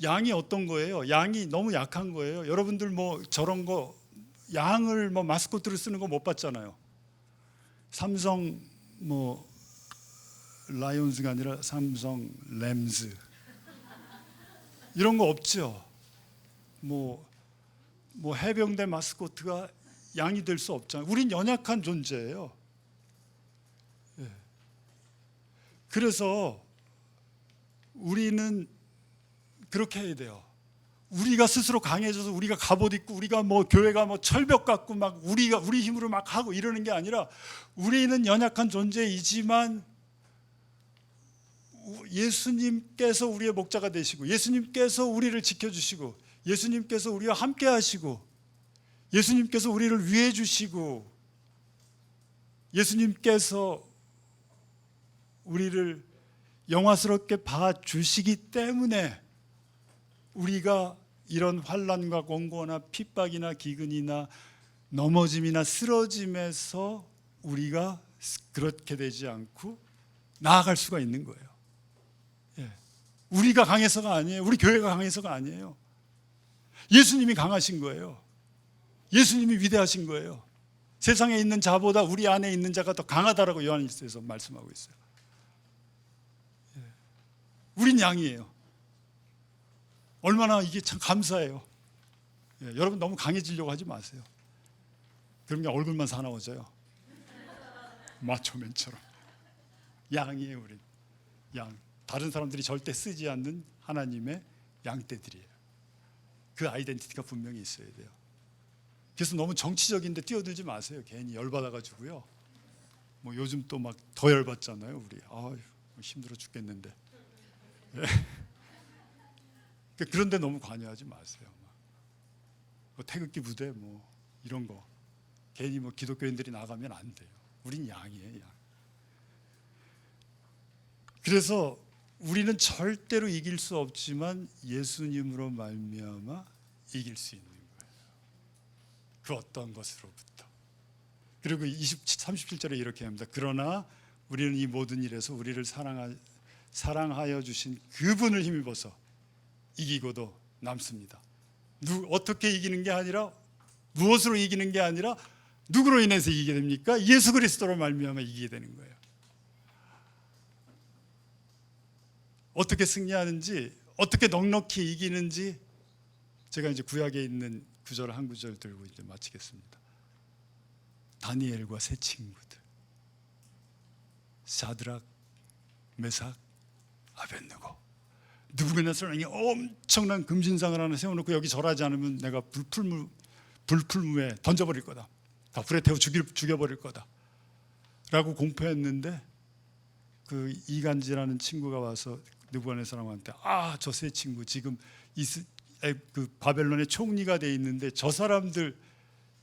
양이 어떤 거예요? 양이 너무 약한 거예요. 여러분들 뭐 저런 거, 양을 뭐 마스코트로 쓰는 거 못 봤잖아요. 삼성 뭐 라이온즈가 아니라 삼성 램즈 이런 거 없죠. 뭐 해병대 마스코트가 양이 될 수 없잖아요. 우린 연약한 존재예요. 예. 그래서 우리는 그렇게 해야 돼요. 우리가 스스로 강해져서 우리가 갑옷 입고 우리가 뭐 교회가 뭐 철벽 갖고 막 우리 힘으로 막 하고 이러는 게 아니라, 우리는 연약한 존재이지만 예수님께서 우리의 목자가 되시고, 예수님께서 우리를 지켜주시고, 예수님께서 우리와 함께 하시고, 예수님께서 우리를 위해 주시고, 예수님께서 우리를 영화스럽게 봐주시기 때문에 우리가 이런 환난과 공고나 핍박이나 기근이나 넘어짐이나 쓰러짐에서 우리가 그렇게 되지 않고 나아갈 수가 있는 거예요. 예. 우리가 강해서가 아니에요. 우리 교회가 강해서가 아니에요. 예수님이 강하신 거예요. 예수님이 위대하신 거예요. 세상에 있는 자보다 우리 안에 있는 자가 더 강하다라고 요한일서에서 말씀하고 있어요. 예. 우린 양이에요. 얼마나 이게 참 감사해요. 예. 여러분 너무 강해지려고 하지 마세요. 그러면 얼굴만 사나워져요. 마초맨처럼. 양이에요. 우린 양. 다른 사람들이 절대 쓰지 않는 하나님의 양떼들이에요. 그 아이덴티티가 분명히 있어야 돼요. 그래서 너무 정치적인데 뛰어들지 마세요. 괜히 열받아가지고요. 뭐 요즘 또 막 더 열받잖아요. 우리. 아유, 힘들어 죽겠는데. 그런데 너무 관여하지 마세요. 뭐 태극기 부대 뭐 이런 거 괜히 뭐 기독교인들이 나가면 안 돼요. 우린 양이에요, 양. 그래서 우리는 절대로 이길 수 없지만 예수님으로 말미암아 이길 수 있는 거예요. 그 어떤 것으로부터. 그리고 37절에 이렇게 합니다. 그러나 우리는 이 모든 일에서 우리를 사랑하여 주신 그분을 힘입어서 이기고도 남습니다. 어떻게 이기는 게 아니라, 무엇으로 이기는 게 아니라 누구로 인해서 이기게 됩니까? 예수 그리스도로 말미암아 이기게 되는 거예요. 어떻게 승리하는지, 어떻게 넉넉히 이기는지 제가 이제 구약에 있는 구절 한 구절 들고 이제 마치겠습니다. 다니엘과 세 친구들, 사드락, 메삭, 아벳느고, 느부갓네살이 엄청난 금신상을 하나 세워놓고 여기 절하지 않으면 내가 불풀무에 던져버릴 거다, 다 불에 태워 죽여버릴 거다 라고 공포했는데, 그 이간지라는 친구가 와서 느부갓네살한테 저 세 친구 지금 그 바벨론의 총리가 돼 있는데 저 사람들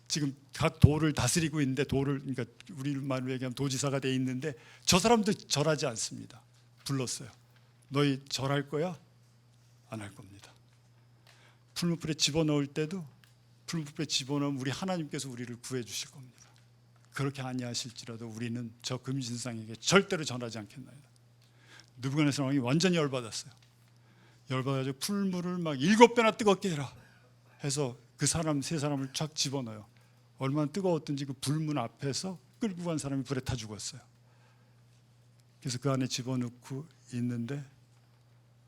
지금 각 도를 다스리고 있는데, 도를, 그러니까 우리말로 얘기하면 도지사가 돼 있는데 저 사람들 절하지 않습니다. 불렀어요. 너희 절할 거야? 안 할 겁니다. 풀무불에 집어넣을 때도 풀무불에 집어넣으면 우리 하나님께서 우리를 구해 주실 겁니다. 그렇게 아니하실지라도 우리는 저 금신상에게 절대로 전하지 않겠나이다. 느부갓네살 왕이 완전히 열받았어요. 열받아가지고 풀물을 막 7배나 뜨겁게 해라 해서 그 사람 세 사람을 쫙 집어넣어요. 얼마나 뜨거웠든지 그 불문 앞에서 끌고 간 사람이 불에 타 죽었어요. 그래서 그 안에 집어넣고 있는데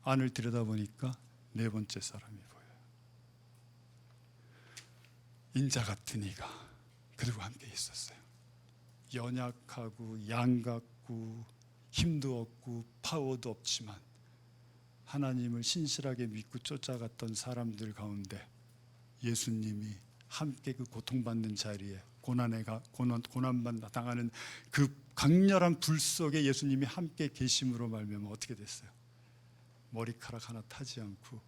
안을 들여다보니까 네 번째 사람이 보여요. 인자 같은 이가 그들과 함께 있었어요. 연약하고 양같고 힘도 없고 파워도 없지만 하나님을 신실하게 믿고 쫓아갔던 사람들 가운데 예수님이 함께 그 고통받는 자리에 고난만 당하는 그 강렬한 불 속에 예수님이 함께 계심으로 말미암아 어떻게 됐어요? 머리카락 하나 타지 않고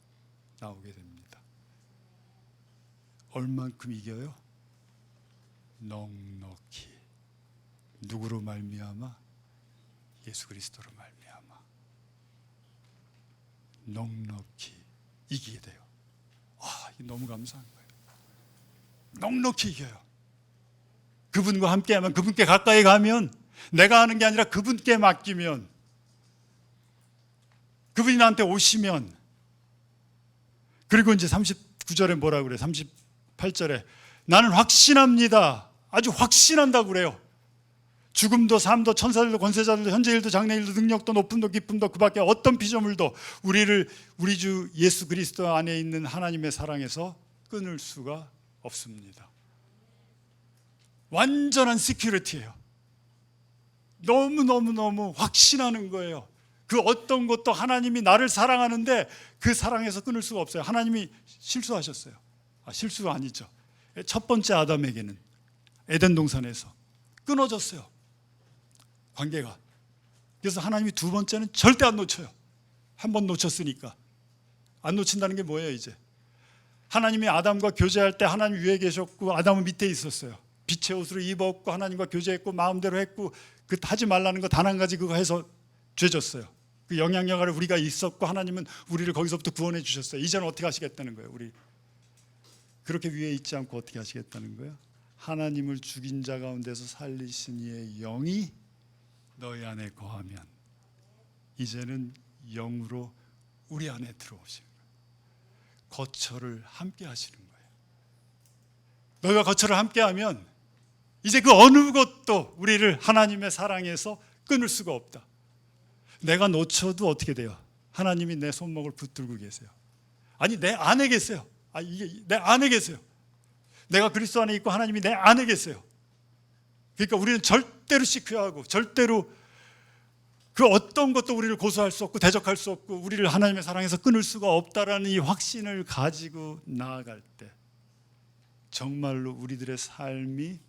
나오게 됩니다. 얼만큼 이겨요? 넉넉히. 누구로 말미암아? 예수 그리스도로 말미암아 넉넉히 이기게 돼요. 너무 감사한 거예요. 넉넉히 이겨요. 그분과 함께하면, 그분께 가까이 가면, 내가 하는 게 아니라 그분께 맡기면, 그분이 나한테 오시면. 그리고 이제 39절에 뭐라고 그래요? 38절에 나는 확신합니다. 아주 확신한다고 그래요. 죽음도 삶도 천사들도 권세자들도 현재일도 장래일도 능력도 높음도 기쁨도 그 밖에 어떤 피조물도 우리를 우리 주 예수 그리스도 안에 있는 하나님의 사랑에서 끊을 수가 없습니다. 완전한 시큐리티예요. 너무 확신하는 거예요. 그 어떤 것도 하나님이 나를 사랑하는데 그 사랑에서 끊을 수가 없어요. 하나님이 실수하셨어요. 실수가 아니죠. 첫 번째 아담에게는 에덴 동산에서 끊어졌어요, 관계가. 그래서 하나님이 두 번째는 절대 안 놓쳐요. 한 번 놓쳤으니까. 안 놓친다는 게 뭐예요? 이제 하나님이 아담과 교제할 때 하나님 위에 계셨고 아담은 밑에 있었어요. 빛의 옷으로 입었고 하나님과 교제했고 마음대로 했고 그 하지 말라는 거 단 한 가지 그거 해서 죄졌어요. 그 영향력 아래 우리가 있었고 하나님은 우리를 거기서부터 구원해 주셨어요. 이제는 어떻게 하시겠다는 거예요? 우리 그렇게 위에 있지 않고 어떻게 하시겠다는 거예요? 하나님을 죽인 자 가운데서 살리신 이의 영이 너희 안에 거하면 이제는 영으로 우리 안에 들어오시는 거예요. 거처를 함께 하시는 거예요. 너희가 거처를 함께 하면 이제 그 어느 것도 우리를 하나님의 사랑에서 끊을 수가 없다. 내가 놓쳐도 어떻게 돼요? 하나님이 내 손목을 붙들고 계세요. 아니 내 안에 계세요. 이게 내 안에 계세요. 내가 그리스도 안에 있고 하나님이 내 안에 계세요. 그러니까 우리는 절대로 시크하고 절대로 그 어떤 것도 우리를 고소할 수 없고 대적할 수 없고 우리를 하나님의 사랑에서 끊을 수가 없다라는 이 확신을 가지고 나아갈 때 정말로 우리들의 삶이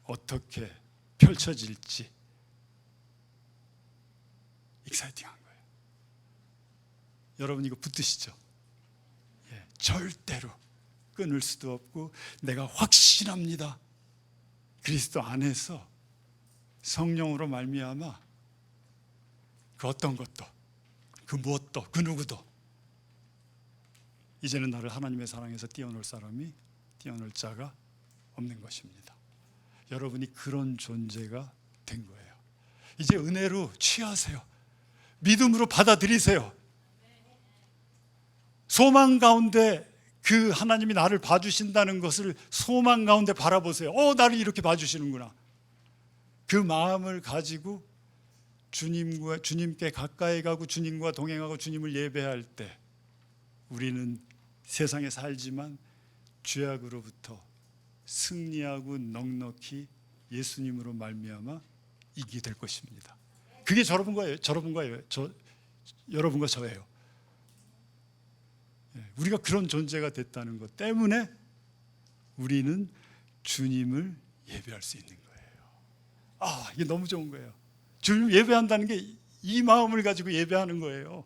어떻게 펼쳐질지 익사이팅한 거예요. 여러분 이거 붙드시죠? 예, 절대로 끊을 수도 없고 내가 확신합니다. 그리스도 안에서 성령으로 말미암아 그 어떤 것도 그 무엇도 그 누구도 이제는 나를 하나님의 사랑에서 띄어놓을 사람이 띄어놓을 자가 없는 것입니다. 여러분이 그런 존재가 된 거예요. 이제 은혜로 취하세요. 믿음으로 받아들이세요. 소망 가운데 그 하나님이 나를 봐주신다는 것을 소망 가운데 바라보세요. 나를 이렇게 봐주시는구나. 그 마음을 가지고 주님께 가까이 가고 주님과 동행하고 주님을 예배할 때 우리는 세상에 살지만 죄악으로부터 승리하고 넉넉히 예수님으로 말미암아 이기게 될 것입니다. 그게 여러분과 여러분과 저예요. 우리가 그런 존재가 됐다는 것 때문에 우리는 주님을 예배할 수 있는 거예요. 이게 너무 좋은 거예요. 주님 예배한다는 게 이 마음을 가지고 예배하는 거예요.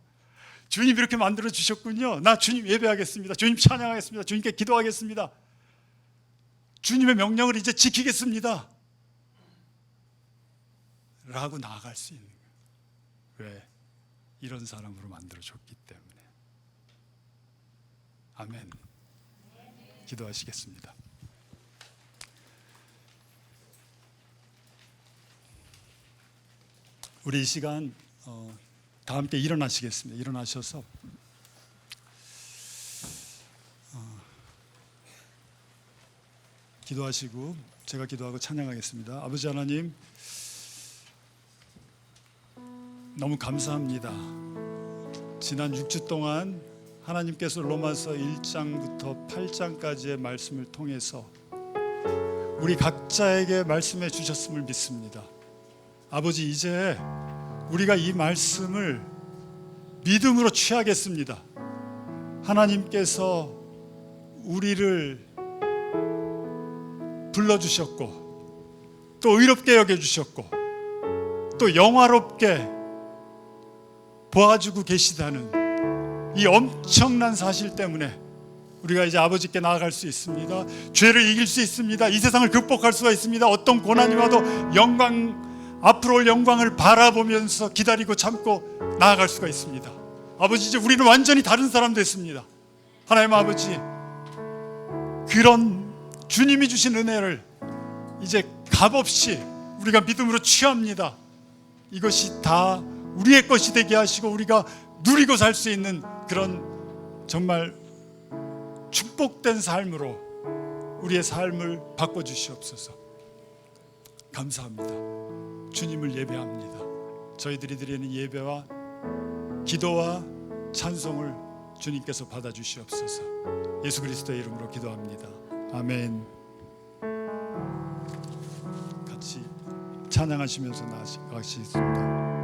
주님 이렇게 만들어 주셨군요. 나 주님 예배하겠습니다. 주님 찬양하겠습니다. 주님께 기도하겠습니다. 주님의 명령을 이제 지키겠습니다. 라고 나아갈 수 있는 거예요. 왜? 이런 사람으로 만들어 줬기 때문에. 아멘. 기도하시겠습니다. 우리 이 시간 다 함께 일어나시겠습니다. 일어나셔서 기도하시고 제가 기도하고 찬양하겠습니다. 아버지 하나님, 너무 감사합니다. 지난 6주 동안 하나님께서 로마서 1장부터 8장까지의 말씀을 통해서 우리 각자에게 말씀해 주셨음을 믿습니다. 아버지, 이제 우리가 이 말씀을 믿음으로 취하겠습니다. 하나님께서 우리를 불러주셨고 또 의롭게 여겨주셨고 또 영화롭게 보아주고 계시다는 이 엄청난 사실 때문에 우리가 이제 아버지께 나아갈 수 있습니다. 죄를 이길 수 있습니다. 이 세상을 극복할 수가 있습니다. 어떤 고난이 와도 앞으로 올 영광을 바라보면서 기다리고 참고 나아갈 수가 있습니다. 아버지, 이제 우리는 완전히 다른 사람 됐습니다. 하나님 아버지, 그런 주님이 주신 은혜를 이제 값없이 우리가 믿음으로 취합니다. 이것이 다 우리의 것이 되게 하시고 우리가 누리고 살 수 있는 그런 정말 축복된 삶으로 우리의 삶을 바꿔주시옵소서. 감사합니다. 주님을 예배합니다. 저희들이 드리는 예배와 기도와 찬송을 주님께서 받아주시옵소서. 예수 그리스도의 이름으로 기도합니다. 아멘. 같이 찬양하시면서 나아가시겠습니다.